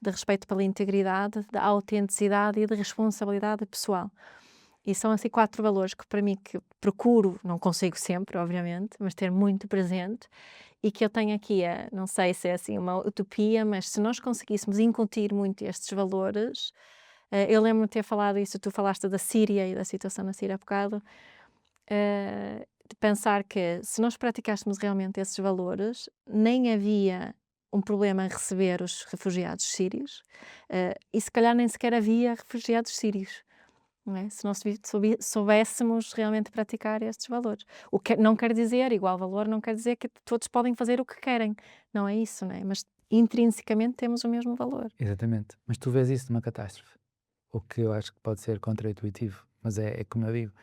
de respeito pela integridade, da autenticidade e de responsabilidade pessoal. E são assim 4 valores que para mim que procuro, não consigo sempre, obviamente, mas ter muito presente e que eu tenho aqui, não sei se é assim uma utopia, mas se nós conseguíssemos incutir muito estes valores, eu lembro-me de ter falado isso, tu falaste da Síria e da situação na Síria há bocado, de pensar que se nós praticássemos realmente esses valores, nem havia um problema em receber os refugiados sírios, e se calhar nem sequer havia refugiados sírios. Não é? Se nós soubéssemos realmente praticar estes valores. O que não quer dizer, igual valor, não quer dizer que todos podem fazer o que querem. Não é isso, não é? Mas intrinsecamente temos o mesmo valor. Exatamente. Mas tu vês isso numa catástrofe. O que eu acho que pode ser contraintuitivo. Mas é como eu digo,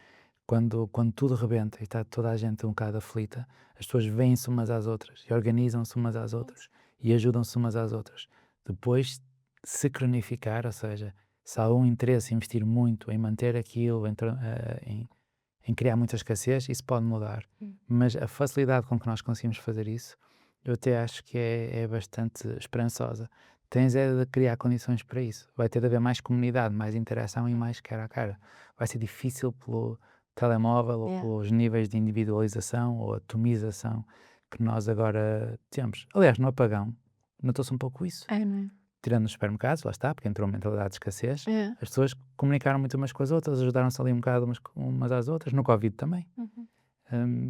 quando tudo rebenta e está toda a gente um bocado aflita, as pessoas veem-se umas às outras e organizam-se umas às outras e ajudam-se umas às outras. Depois, se cronificar, ou seja, se há algum interesse em investir muito em manter aquilo, em criar muita escassez, isso pode mudar. Mas a facilidade com que nós conseguimos fazer isso, eu até acho que é bastante esperançosa. Tens é de criar condições para isso. Vai ter de haver mais comunidade, mais interação e mais cara a cara. Vai ser difícil pelo telemóvel ou pelos níveis de individualização ou atomização que nós agora temos. Aliás, no apagão, notou-se um pouco isso. É, não é? Tirando nos supermercados, lá está, porque entrou uma mentalidade de escassez, É. as pessoas comunicaram muito umas com as outras, ajudaram-se ali um bocado umas às outras, no Covid também.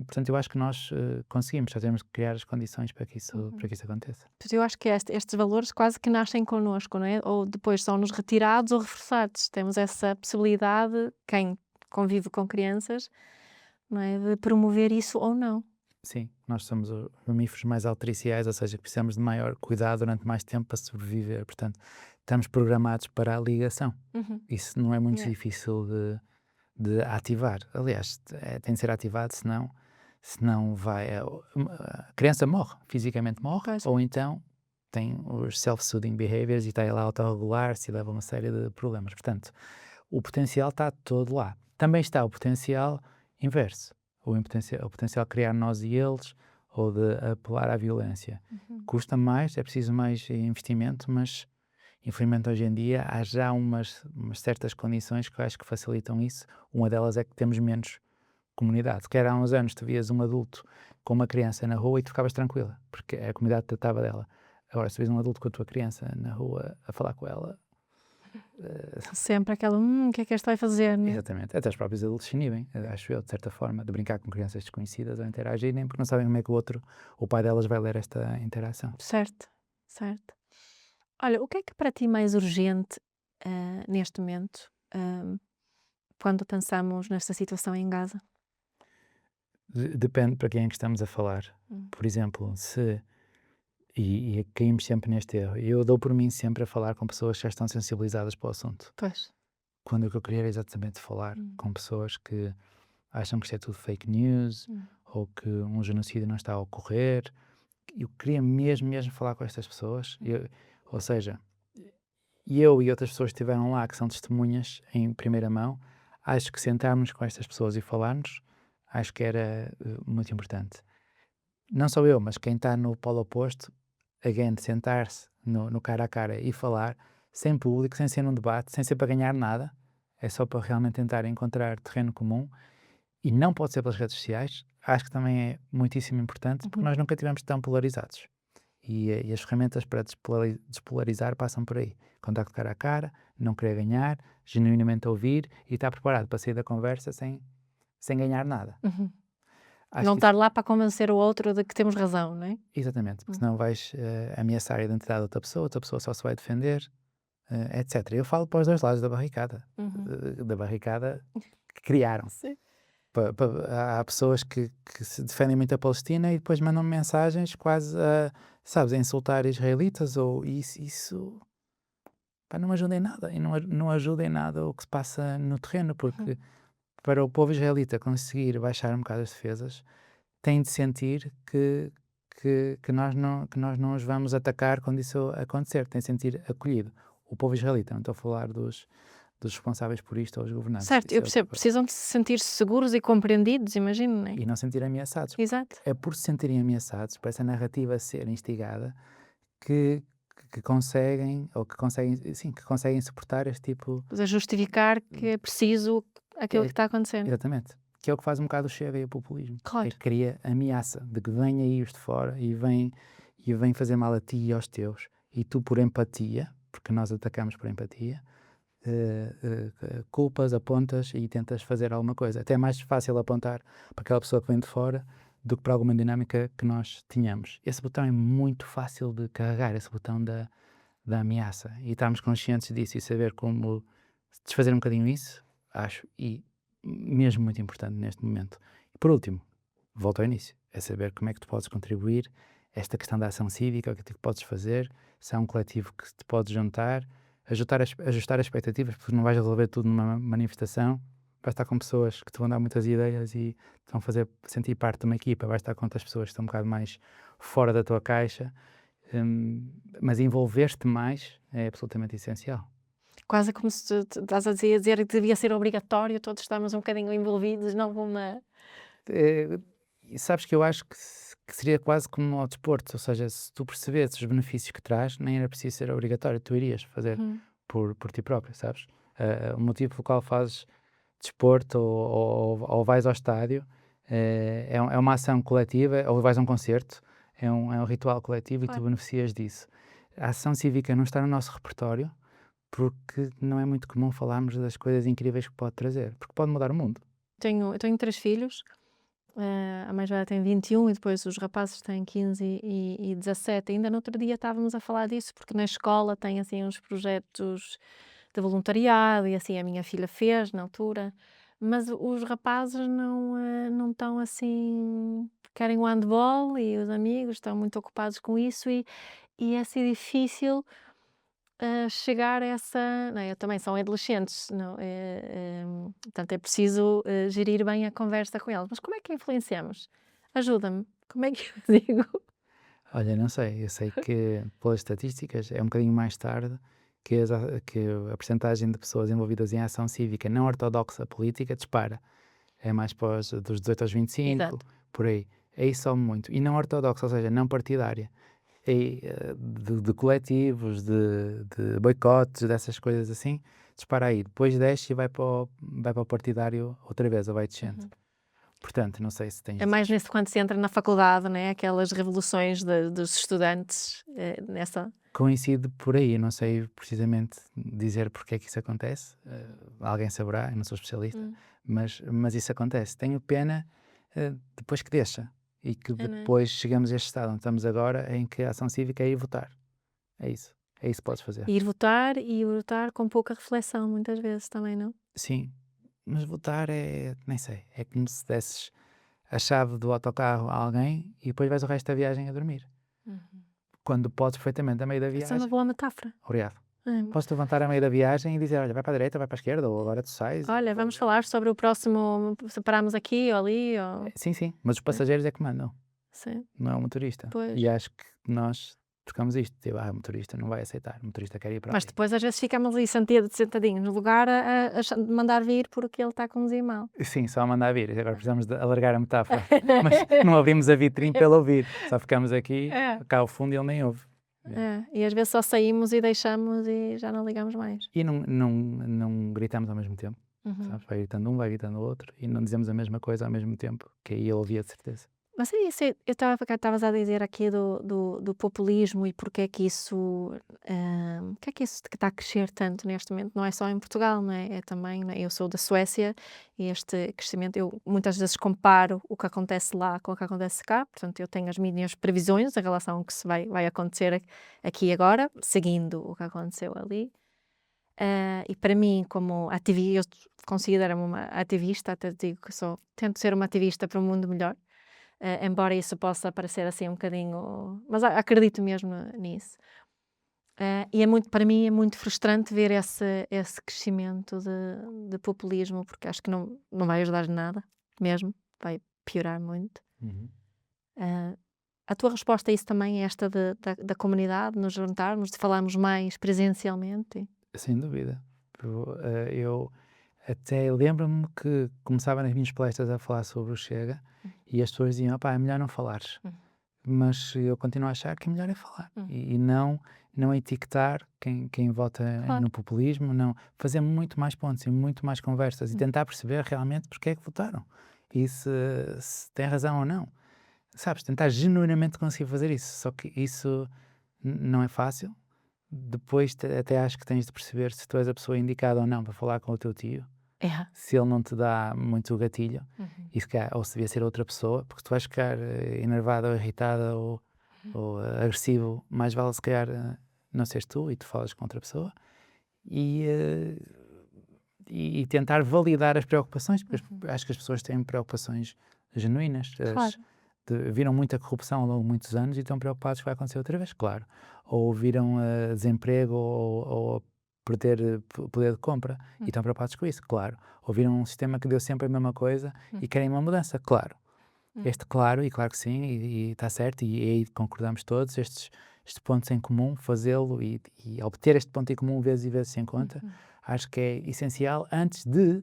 Portanto, eu acho que nós conseguimos, só temos que criar as condições para que isso aconteça. Eu acho que estes valores quase que nascem connosco, não é? Ou depois são-nos retirados ou reforçados. Temos essa possibilidade, quem convive com crianças, não é? De promover isso ou não. Sim, nós somos os mamíferos mais altericiais, ou seja, precisamos de maior cuidado durante mais tempo para sobreviver. Portanto, estamos programados para a ligação. Isso não é muito difícil de ativar. Aliás, tem de ser ativado, senão a criança morre, fisicamente morre, ou então tem os self-soothing behaviors e está lá a autorregular-se e leva a uma série de problemas. Portanto, o potencial está todo lá. Também está o potencial inverso. O potencial de criar nós e eles, ou de apelar à violência. Custa mais, é preciso mais investimento, mas infelizmente hoje em dia há já umas certas condições que eu acho que facilitam isso. Uma delas é que temos menos comunidade. Se calhar há uns anos tu vias um adulto com uma criança na rua e tu ficavas tranquila, porque a comunidade tratava dela. Agora, se vês um adulto com a tua criança na rua a falar com ela... Sempre aquela, o que é que este vai fazer, não é? Exatamente. Até os próprios adultos se inibem, acho eu, de certa forma, de brincar com crianças desconhecidas ou interagirem, porque não sabem como é que o pai delas vai ler esta interação. Certo. Olha, o que é que para ti é mais urgente neste momento, quando pensamos nesta situação em Gaza? Depende para quem é que estamos a falar. Por exemplo, e caímos sempre neste erro. Eu dou por mim sempre a falar com pessoas que já estão sensibilizadas para o assunto. Pois. Quando o que eu queria era exatamente falar com pessoas que acham que isto é tudo fake news ou que um genocídio não está a ocorrer. Eu queria mesmo falar com estas pessoas. Ou seja, eu e outras pessoas que estiveram lá, que são testemunhas em primeira mão, acho que sentarmos com estas pessoas e falarmos, acho que era muito importante. Não só eu, mas quem está no polo oposto, de sentar-se no cara a cara e falar, sem público, sem ser num debate, sem ser para ganhar nada, é só para realmente tentar encontrar terreno comum, e não pode ser pelas redes sociais. Acho que também é muitíssimo importante, porque nós nunca estivemos tão polarizados. E as ferramentas para despolarizar passam por aí. Contacto cara a cara, não querer ganhar, genuinamente ouvir e estar preparado para sair da conversa sem ganhar nada. Não estar lá para convencer o outro de que temos razão, não é? Exatamente, porque senão vais ameaçar a identidade da outra pessoa só se vai defender, etc. Eu falo para os dois lados da barricada, da barricada que criaram. Sim. Há pessoas que se defendem muito a Palestina e depois mandam mensagens quase a insultar israelitas, ou isso pá, não ajuda em nada. E não ajuda em nada o que se passa no terreno, porque para o povo israelita conseguir baixar um bocado as defesas, tem de sentir que nós não os vamos atacar quando isso acontecer, tem de sentir acolhido. O povo israelita, não estou a falar dos responsáveis por isto ou os governantes. Certo, Isso eu é percebo. Precisam de se sentir seguros e compreendidos, imagino, não é? e não sentir ameaçados. Exato. É por se sentirem ameaçados, por essa narrativa ser instigada, que conseguem, ou que conseguem, sim, que conseguem suportar este tipo. A justificar que é preciso aquilo É, que está acontecendo. exatamente. Que é o que faz um bocado o Chega e o populismo. Claro. É que cria ameaça de que vem aí os de fora e vem fazer mal a ti e aos teus. E tu, por empatia, porque nós atacamos por empatia, culpas, apontas e tentas fazer alguma coisa. Até é mais fácil apontar para aquela pessoa que vem de fora do que para alguma dinâmica que nós tínhamos. Esse botão é muito fácil de carregar, esse botão da ameaça. E estarmos conscientes disso e saber como desfazer um bocadinho isso, acho, e mesmo muito importante neste momento. E por último, volto ao início, é saber como é que tu podes contribuir, esta questão da ação cívica, o que é que podes fazer, se há um coletivo que te podes juntar, ajustar as expectativas, porque não vais resolver tudo numa manifestação, vais estar com pessoas que te vão dar muitas ideias e te vão fazer sentir parte de uma equipa, vais estar com outras pessoas que estão um bocado mais fora da tua caixa, mas envolver-te mais é absolutamente essencial. Quase como se tu estás a dizer que devia ser obrigatório, todos estamos um bocadinho envolvidos em alguma... E sabes que eu acho que seria quase como ao desporto, ou seja, se tu percebesses os benefícios que traz, nem era preciso ser obrigatório, tu irias fazer por ti próprio, sabes? O motivo pelo qual fazes desporto ou vais ao estádio é uma ação coletiva, ou vais a um concerto, é um ritual coletivo e tu beneficias disso. A ação cívica não está no nosso repertório porque não é muito comum falarmos das coisas incríveis que pode trazer, porque pode mudar o mundo. Eu tenho 3 filhos, a mais velha tem 21 e depois os rapazes têm 15 e 17. Ainda no outro dia estávamos a falar disso, porque na escola tem assim uns projetos de voluntariado e assim a minha filha fez na altura, mas os rapazes não estão assim, querem o handball e os amigos estão muito ocupados com isso e é assim difícil chegar a essa, não é? Eu também são adolescentes, não, portanto é preciso gerir bem a conversa com eles. Mas como é que influenciamos? Ajuda-me. Como é que eu digo? Olha, não sei, eu sei que pelas estatísticas é um bocadinho mais tarde que a percentagem de pessoas envolvidas em ação cívica não ortodoxa política dispara. É mais dos 18 aos 25, Exato. por aí. Aí sobe muito. E não ortodoxa, ou seja, não partidária. De coletivos, de boicotes, dessas coisas assim, dispara aí. Depois desce e vai para o partidário outra vez, ou vai descendo. Portanto, não sei se tens... É mais nesse quando se entra na faculdade, né? Aquelas revoluções dos estudantes, nessa... Coincide por aí, não sei precisamente dizer porque é que isso acontece, alguém saberá, eu não sou especialista, mas isso acontece. Tenho pena depois que deixa e que depois chegamos a este estado onde estamos agora, em que a ação cívica é ir votar. É isso que podes fazer. Ir votar e votar com pouca reflexão, muitas vezes também, não? Sim, mas votar nem sei, é como se desses a chave do autocarro a alguém e depois vais o resto da viagem a dormir. Quando podes perfeitamente a meio da viagem... Essa é uma boa metáfora. Obrigado. Posso levantar a meio da viagem e dizer, olha, vai para a direita, vai para a esquerda, ou agora tu sais. Olha, vamos falar sobre o próximo, separamos aqui ou ali, ou... Sim, mas os passageiros é que mandam, Sim. não é o motorista. Pois. E acho que nós trocamos isto, tipo, o motorista não vai aceitar, o motorista quer ir para Mas ali. depois às vezes ficamos ali sentadinhos no lugar a mandar vir porque ele está a conduzir mal. Sim, só a mandar vir, agora precisamos de alargar a metáfora, mas não abrimos a vitrine para ele ouvir, só ficamos aqui, cá ao fundo e ele nem ouve. E às vezes só saímos e deixamos e já não ligamos mais. E não gritamos ao mesmo tempo, sabes? Vai gritando um, vai gritando o outro e não dizemos a mesma coisa ao mesmo tempo, que aí ele ouvia de certeza. Mas é isso, eu estavas a dizer aqui do populismo e porque é que isso, porque é que isso está a crescer tanto neste momento, não é só em Portugal, não é? É também, não é? Eu sou da Suécia e este crescimento, eu muitas vezes comparo o que acontece lá com o que acontece cá, portanto eu tenho as minhas previsões em relação ao que vai acontecer aqui agora, seguindo o que aconteceu ali. E para mim, como ativista, eu considero-me uma ativista, até digo que tento ser uma ativista para um mundo melhor. Embora isso possa parecer assim um bocadinho, mas acredito mesmo nisso. E para mim é muito frustrante ver esse crescimento de populismo, porque acho que não vai ajudar nada, mesmo, vai piorar muito. Uhum. Ah, a tua resposta a isso também é esta da comunidade, nos juntarmos, de falarmos mais presencialmente? Sem dúvida. Eu até lembro-me que começava nas minhas palestras a falar sobre o Chega e as pessoas diziam, opá, é melhor não falares. Mas eu continuo a achar que é melhor é falar e não etiquetar quem vota Claro. no populismo, não fazer muito mais pontos e muito mais conversas e tentar perceber realmente porque é que votaram e se tem razão ou não. Sabes, tentar genuinamente conseguir fazer isso, só que isso não é fácil. Depois até acho que tens de perceber se tu és a pessoa indicada ou não para falar com o teu tio, É. se ele não te dá muito gatilho, e se calhar, ou se devia ser outra pessoa, porque tu vais ficar enervada ou irritada ou agressivo, mais vale se calhar não seres tu e tu falas com outra pessoa e, e tentar validar as preocupações, porque acho que as pessoas têm preocupações genuínas. Claro. Viram muita corrupção ao longo de muitos anos e estão preocupados que vai acontecer outra vez, claro. Ou viram desemprego ou perder poder de compra e estão preocupados com isso, claro. Ou viram um sistema que deu sempre a mesma coisa e querem uma mudança, claro. Claro, e claro que sim, e está certo, e aí concordamos todos, estes pontos em comum, fazê-lo e obter este ponto em comum vezes e vezes sem conta, acho que é essencial antes de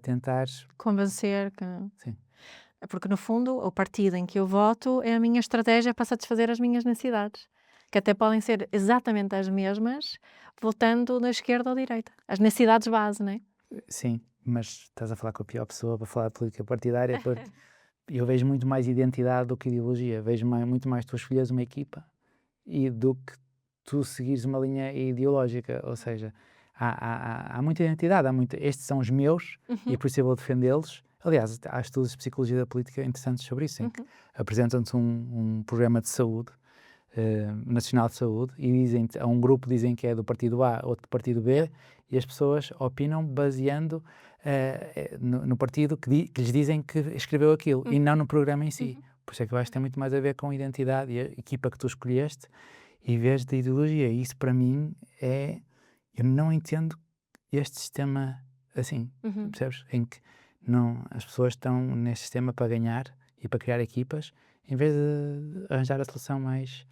tentar... Convencer que... Sim. Porque, no fundo, o partido em que eu voto é a minha estratégia para satisfazer as minhas necessidades, que até podem ser exatamente as mesmas, votando na esquerda ou direita. As necessidades base, não é? Sim, mas estás a falar com a pior pessoa para falar de política partidária, porque eu vejo muito mais identidade do que ideologia, vejo muito mais tu escolheres uma equipa do que tu seguires uma linha ideológica, ou seja, há muita identidade, estes são os meus e por isso eu vou defendê-los. Aliás, há estudos de psicologia da política interessantes sobre isso, em que apresentam-te um programa de saúde, nacional de saúde, e dizem a um grupo dizem que é do partido A, outro do partido B, e as pessoas opinam baseando no partido que lhes dizem que escreveu aquilo, e não no programa em si. Por isso é que eu acho que tem muito mais a ver com identidade e a equipa que tu escolheste, em vez de ideologia. E isso para mim eu não entendo este sistema assim, percebes? Em que as pessoas estão neste sistema para ganhar e para criar equipas, em vez de arranjar a solução mais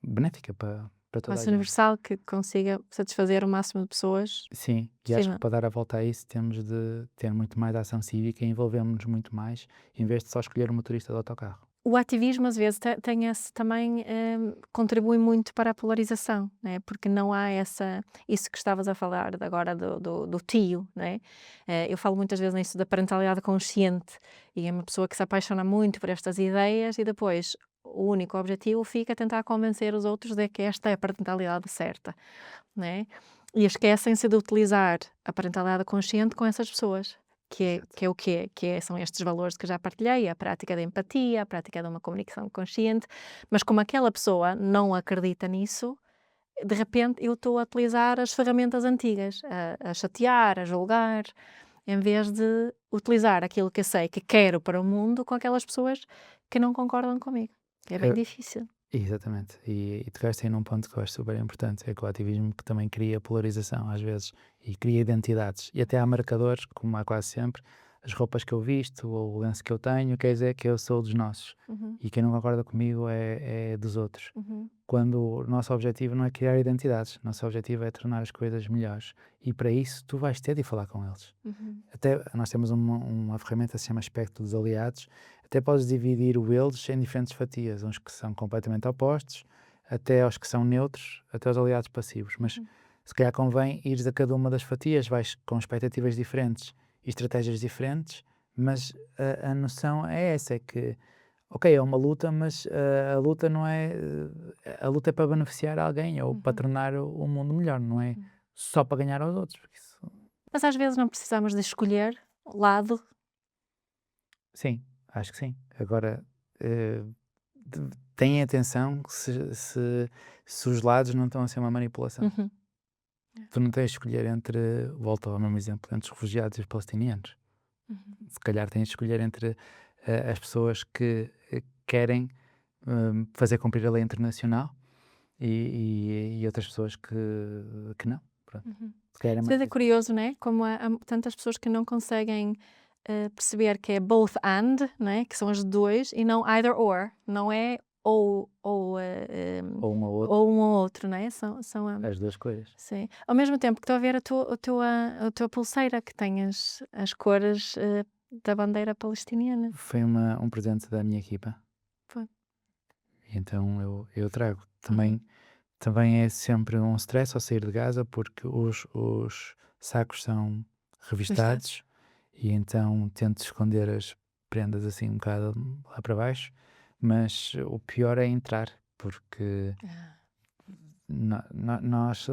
benéfica para toda a Mais gente. universal, que consiga satisfazer o máximo de pessoas. Sim, e acho que para dar a volta a isso temos de ter muito mais ação cívica e envolvermos-nos muito mais, em vez de só escolher o motorista do autocarro. O ativismo, às vezes, tem também contribui muito para a polarização, né? Porque não há isso que estavas a falar agora do tio, né? Eu falo muitas vezes nisso da parentalidade consciente, e é uma pessoa que se apaixona muito por estas ideias e depois o único objetivo fica tentar convencer os outros de que esta é a parentalidade certa, né? E esquecem-se de utilizar a parentalidade consciente com essas pessoas. Que é o quê? São estes valores que já partilhei, a prática da empatia, a prática de uma comunicação consciente, mas como aquela pessoa não acredita nisso, de repente eu estou a utilizar as ferramentas antigas, a chatear, a julgar, em vez de utilizar aquilo que eu sei que quero para o mundo com aquelas pessoas que não concordam comigo. É bem difícil. Exatamente, e tocaste aí num ponto que eu acho super importante, é que o ativismo que também cria polarização às vezes e cria identidades, e até há marcadores, como há quase sempre, as roupas que eu visto ou o lenço que eu tenho, quer dizer que eu sou dos nossos, e quem não concorda comigo é dos outros. Quando o nosso objetivo não é criar identidades, o nosso objetivo é tornar as coisas melhores, e para isso tu vais ter de falar com eles. Até nós temos uma ferramenta que se chama espectro dos aliados. Até podes dividir o eles em diferentes fatias, uns que são completamente opostos, até aos que são neutros, até aos aliados passivos. Mas se calhar convém ires a cada uma das fatias, vais com expectativas diferentes e estratégias diferentes, mas a noção é essa, é que, ok, é uma luta, mas a luta não é... a luta é para beneficiar alguém ou para tornar o mundo melhor, não é só para ganhar aos outros. Mas às vezes não precisamos de escolher lado. Sim, acho que sim. Agora, tenham atenção se os lados não estão a ser uma manipulação. Tu não tens de escolher volto ao mesmo exemplo, entre os refugiados e os palestinianos. Se calhar tens de escolher entre as pessoas que querem fazer cumprir a lei internacional e outras pessoas que não. Pronto. Se calhar é Às mais vezes é isso. curioso, né? Como há tantas pessoas que não conseguem perceber que é both and, né? Que são as dois, e não either or. Não é ou Ou um ou outro, ou um ou outro, né? São as duas coisas. sim. Ao mesmo tempo que estou a ver a tua pulseira, que tem as cores da bandeira palestiniana. Foi um presente da minha equipa. Foi. E então eu trago. Uhum. Também é sempre um stress ao sair de Gaza porque os sacos são revistados e então tento esconder as prendas assim um bocado lá para baixo, mas o pior é entrar porque Ah, nós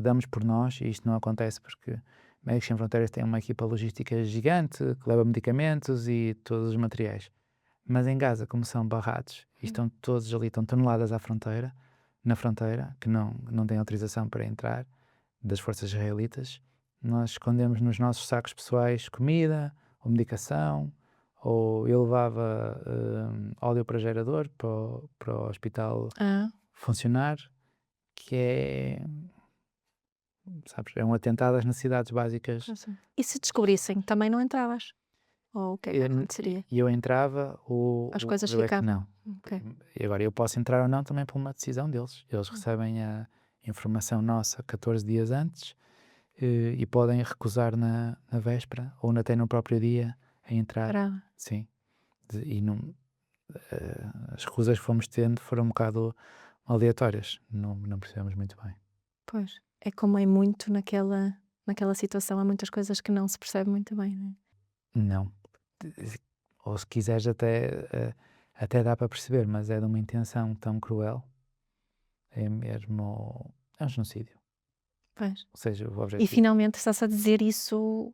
damos por nós e isto não acontece porque Médicos Sem Fronteiras tem uma equipa logística gigante que leva medicamentos e todos os materiais. Mas em Gaza, como são barrados e estão todos ali, estão toneladas na fronteira, que não têm autorização para entrar, das forças israelitas, nós escondemos nos nossos sacos pessoais comida, ou medicação, ou eu levava óleo para gerador para o hospital ah, funcionar, que é, sabes, é um atentado às necessidades básicas. e se descobrissem, também não entravas? Ou o que é que aconteceria? E eu entrava, As o coisas problema é que ficavam. não. Ok. E agora eu posso entrar ou não também por uma decisão deles. Eles recebem a informação nossa 14 dias antes e podem recusar na véspera ou até no próprio dia a entrar. Parava. Sim. E as recusas que fomos tendo foram um bocado aleatórias. Não percebemos muito bem. Pois. É como é muito naquela situação, há muitas coisas que não se percebe muito bem, né? Não. Ou se quiseres até dá para perceber, mas é de uma intenção tão cruel. É mesmo... É um genocídio. Pois. Ou seja, o E objetivo... finalmente está-se a dizer isso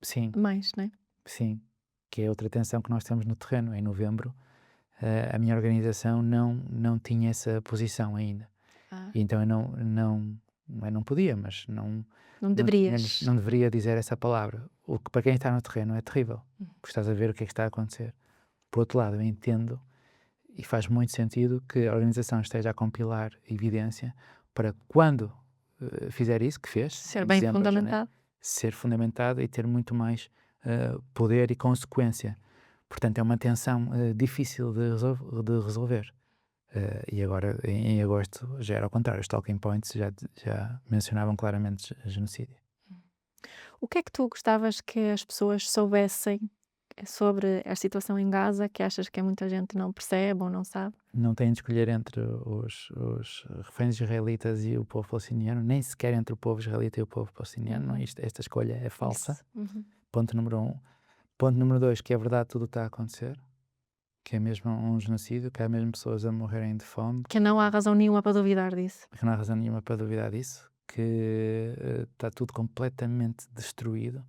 Sim, mais, né? sim. Que é outra tensão que nós temos no terreno. Em novembro, a minha organização não tinha essa posição ainda. Ah, E então eu não podia, mas não deverias. não deveria dizer essa palavra. O que para quem está no terreno é terrível, porque estás a ver o que é que está a acontecer. Por outro lado, eu entendo e faz muito sentido que a organização esteja a compilar evidência para quando fizer isso, que fez, Ser em bem dezembro, janeiro, fundamentado. ser fundamentada e ter muito mais poder e consequência. Portanto, é uma tensão difícil de resolver. E agora, em agosto, já era ao contrário. Os talking points já mencionavam claramente genocídio. O que é que tu gostavas que as pessoas soubessem sobre a situação em Gaza, que achas que muita gente não percebe ou não sabe? Não têm de escolher entre os reféns israelitas e o povo palestiniano, nem sequer entre o povo israelita e o povo palestiniano. Não, esta escolha é falsa. Isso. Uhum. Ponto número 1. Ponto número 2, que é verdade, tudo está a acontecer. Que é mesmo um genocídio, que há mesmo pessoas a morrerem de fome. Que não há razão nenhuma para duvidar disso. Que não há razão nenhuma para duvidar disso. Que está tudo completamente destruído.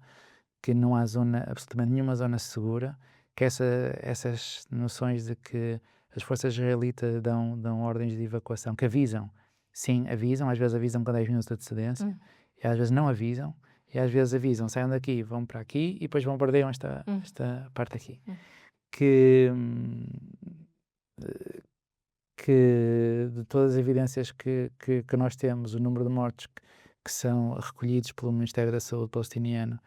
Que não há absolutamente nenhuma zona segura. Que essas noções de que as forças israelitas dão ordens de evacuação, que avisam. Sim, avisam. Às vezes avisam com 10 minutos de antecedência. E às vezes não avisam. E às vezes avisam, saiam daqui, vão para aqui e depois bombardeiam esta parte aqui. Que de todas as evidências que nós temos, o número de mortos que são recolhidos pelo Ministério da Saúde palestiniano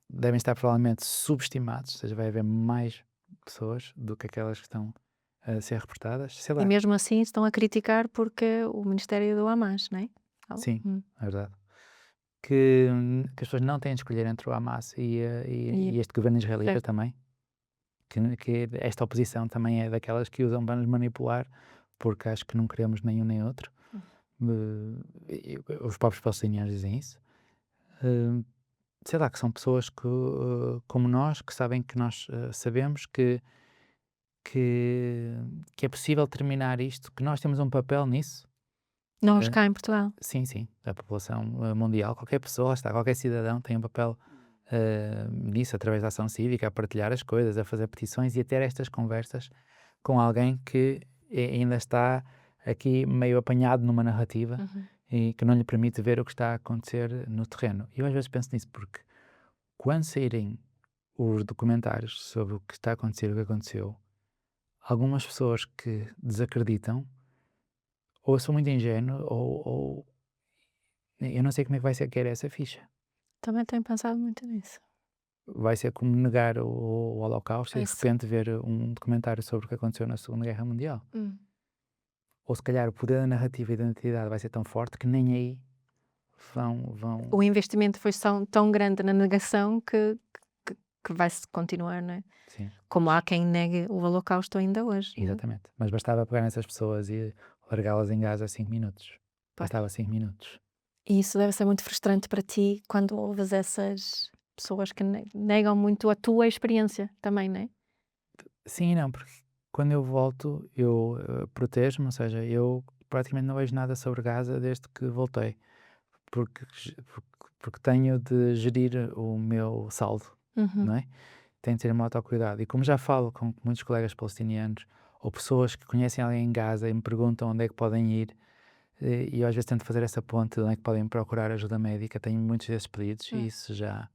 devem estar provavelmente subestimados, ou seja, vai haver mais pessoas do que aquelas que estão a ser reportadas. Sei lá. E mesmo assim estão a criticar porque o Ministério do Hamas, não é? Sim, é verdade. Que as pessoas não têm de escolher entre o Hamas e este governo israelita também. Que esta oposição também é daquelas que usam para nos manipular, porque acho que não queremos nenhum nem outro. Os próprios palestinianos dizem isso. Sei lá, que são pessoas como nós, que sabem que nós sabemos que é possível terminar isto, que nós temos um papel nisso. Nós cá em Portugal. Sim, a população mundial, qualquer pessoa, qualquer cidadão tem um papel nisso, através da ação cívica, a partilhar as coisas, a fazer petições e a ter estas conversas com alguém que ainda está aqui meio apanhado numa narrativa e que não lhe permite ver o que está a acontecer no terreno. E eu às vezes penso nisso porque quando saírem os documentários sobre o que está a acontecer, o que aconteceu, algumas pessoas que desacreditam ou eu sou muito ingênuo, ou eu não sei como é que vai ser querer essa ficha. Também tenho pensado muito nisso. Vai ser como negar o Holocausto e de Isso. repente ver um documentário sobre o que aconteceu na Segunda Guerra Mundial. Hum. Ou se calhar o poder da narrativa e da identidade vai ser tão forte que nem aí vão... O investimento foi tão grande na negação que vai-se continuar, não é? Sim, Como há quem negue o Holocausto ainda hoje. não é? exatamente. Mas bastava pegar nessas pessoas e largá-las em Gaza 5 minutos. Pois. Bastava 5 minutos. E isso deve ser muito frustrante para ti quando ouves essas pessoas que negam muito a tua experiência também, não é? Sim e não, porque quando eu volto, eu protejo-me, ou seja, eu praticamente não vejo nada sobre Gaza desde que voltei, porque, porque tenho de gerir o meu saldo, Uhum. não é? Tenho de ter um autocuidado. E como já falo com muitos colegas palestinianos, ou pessoas que conhecem alguém em Gaza e me perguntam onde é que podem ir, e eu às vezes tento fazer essa ponte de onde é que podem procurar ajuda médica, tenho muitos desses pedidos e isso já...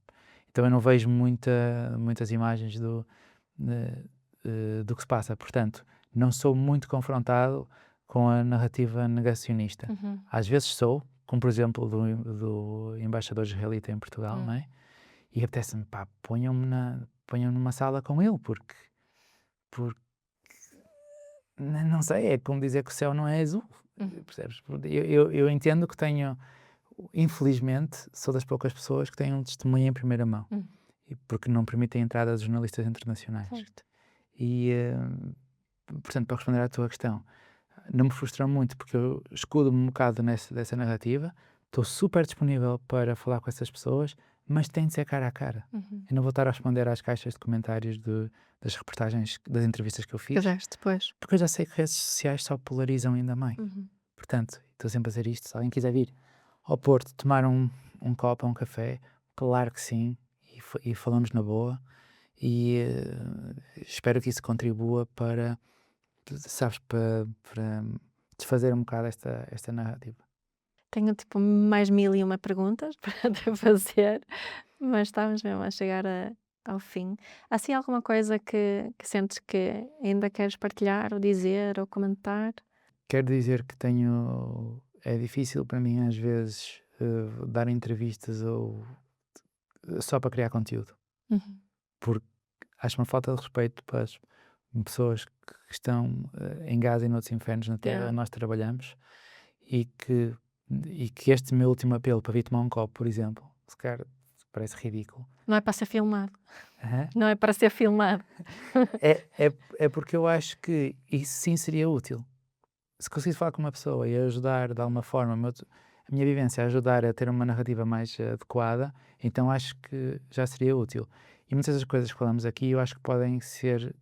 Então eu não vejo muitas imagens do que se passa. Portanto, não sou muito confrontado com a narrativa negacionista. Uhum. Às vezes sou, como por exemplo do embaixador israelita em Portugal, não é? E apetece-me, pá, ponham-me numa sala com ele, porque não sei, é como dizer que o céu não é azul, percebes? Eu entendo que tenho, infelizmente, sou das poucas pessoas que têm um testemunho em primeira mão, porque não permitem a entrada de jornalistas internacionais. Certo. E, portanto, para responder à tua questão, não me frustra muito porque eu escudo-me um bocado dessa narrativa, estou super disponível para falar com essas pessoas, mas tem de ser cara a cara. Eu não vou estar a responder às caixas de comentários das reportagens, das entrevistas que eu fiz, Fizeste depois. porque eu já sei que redes sociais só polarizam ainda mais. Portanto, estou sempre a dizer isto, se alguém quiser vir ao Porto tomar um copo, um café, claro que sim, e falamos na boa, e espero que isso contribua para, sabes, para desfazer um bocado esta narrativa. Tenho tipo mais 1001 perguntas para te fazer, mas estamos mesmo a chegar ao fim. Há assim alguma coisa que sentes que ainda queres partilhar, ou dizer, ou comentar? Quero dizer que é difícil para mim às vezes dar entrevistas ou só para criar conteúdo, porque acho uma falta de respeito para as pessoas que estão em Gaza e noutros infernos na Terra, onde nós trabalhamos, e que este meu último apelo para vir tomar um copo, por exemplo, se calhar parece ridículo. Não é para ser filmado. Aham. Não é para ser filmado. É porque eu acho que isso sim seria útil. Se conseguisse falar com uma pessoa e ajudar de alguma forma a minha vivência, a ajudar a ter uma narrativa mais adequada, então acho que já seria útil. E muitas das coisas que falamos aqui eu acho que podem ser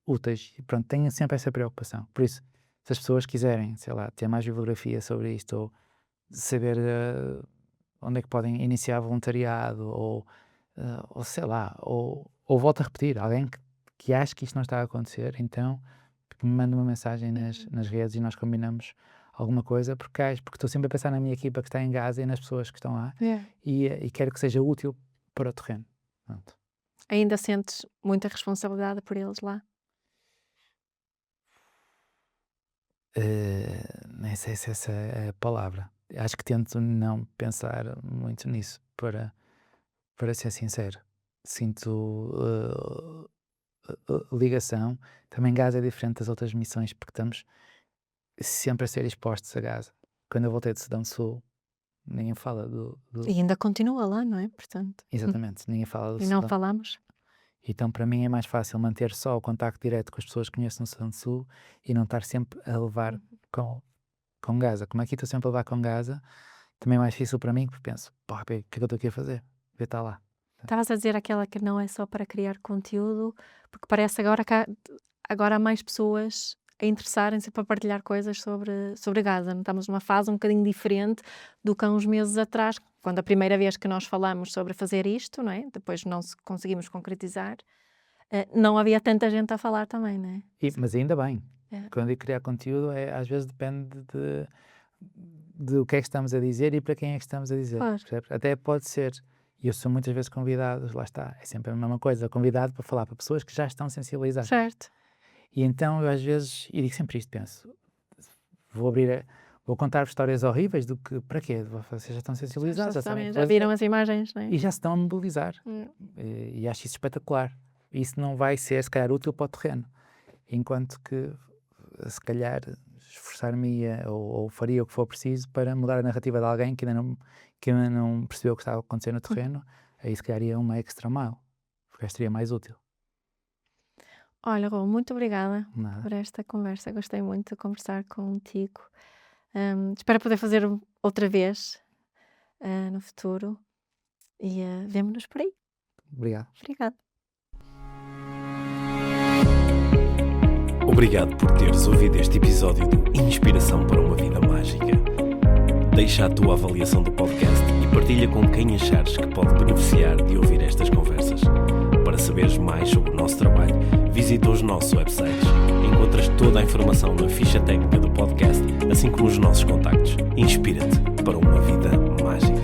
úteis. E pronto, tenho sempre essa preocupação. Por isso, se as pessoas quiserem, sei lá, ter mais bibliografia sobre isto, ou saber onde é que podem iniciar voluntariado, ou sei lá, ou volto a repetir, alguém que acha que isto não está a acontecer, então que me manda uma mensagem nas redes e nós combinamos alguma coisa, porque estou sempre a pensar na minha equipa que está em Gaza e nas pessoas que estão lá, e quero que seja útil para o terreno. Pronto. Ainda sentes muita responsabilidade por eles lá? Nem sei se essa é a palavra. Acho que tento não pensar muito nisso, para ser sincero. Sinto ligação. Também Gaza é diferente das outras missões, porque estamos sempre a ser expostos a Gaza. Quando eu voltei de Sudão do Sul, ninguém fala do... E ainda continua lá, não é? Portanto. Exatamente, ninguém fala do E não Sudão. falamos? Então, para mim é mais fácil manter só o contacto direto com as pessoas que conheço no Sudão do Sul e não estar sempre a levar com Gaza. Como aqui estou sempre a levar com Gaza, também é mais difícil para mim, porque penso, pá, o que é que eu estou aqui a fazer? Devia estar lá. Estavas a dizer aquela que não é só para criar conteúdo, porque parece agora que agora há mais pessoas a interessarem-se para partilhar coisas sobre Gaza. Não estamos numa fase um bocadinho diferente do que há uns meses atrás, quando a primeira vez que nós falamos sobre fazer isto, não é? Depois não se conseguimos concretizar, não havia tanta gente a falar também, não é? Mas ainda bem. É. Quando eu digo criar conteúdo, às vezes depende de o que é que estamos a dizer e para quem é que estamos a dizer. Claro. Percebes? Até pode ser, e eu sou muitas vezes convidado, lá está, é sempre a mesma coisa, convidado para falar para pessoas que já estão sensibilizadas. Certo. E então eu às vezes, e digo sempre isto, penso, vou abrir vou contar histórias horríveis do que, para quê? Vocês já estão sensibilizados, Já viram as imagens, não é? e já se estão a mobilizar. E acho isso espetacular. Isso não vai ser, se calhar, útil para o terreno. Enquanto que, se calhar, esforçar-me-ia ou faria o que for preciso para mudar a narrativa de alguém que ainda não percebeu o que estava a acontecer no terreno, aí se calhar ia uma extra mile, porque esta seria mais útil. Olha, Rô, muito obrigada Nada. por esta conversa. Gostei muito de conversar contigo. Espero poder fazer outra vez no futuro. E vemo-nos por aí. Obrigado. Obrigada. Obrigado por teres ouvido este episódio do Inspiração para uma Vida Mágica. Deixa a tua avaliação do podcast e partilha com quem achares que pode beneficiar de ouvir estas conversas. Para saberes mais sobre o nosso trabalho, visita os nossos websites. Encontras toda a informação na ficha técnica do podcast, assim como os nossos contactos. Inspira-te para uma vida mágica.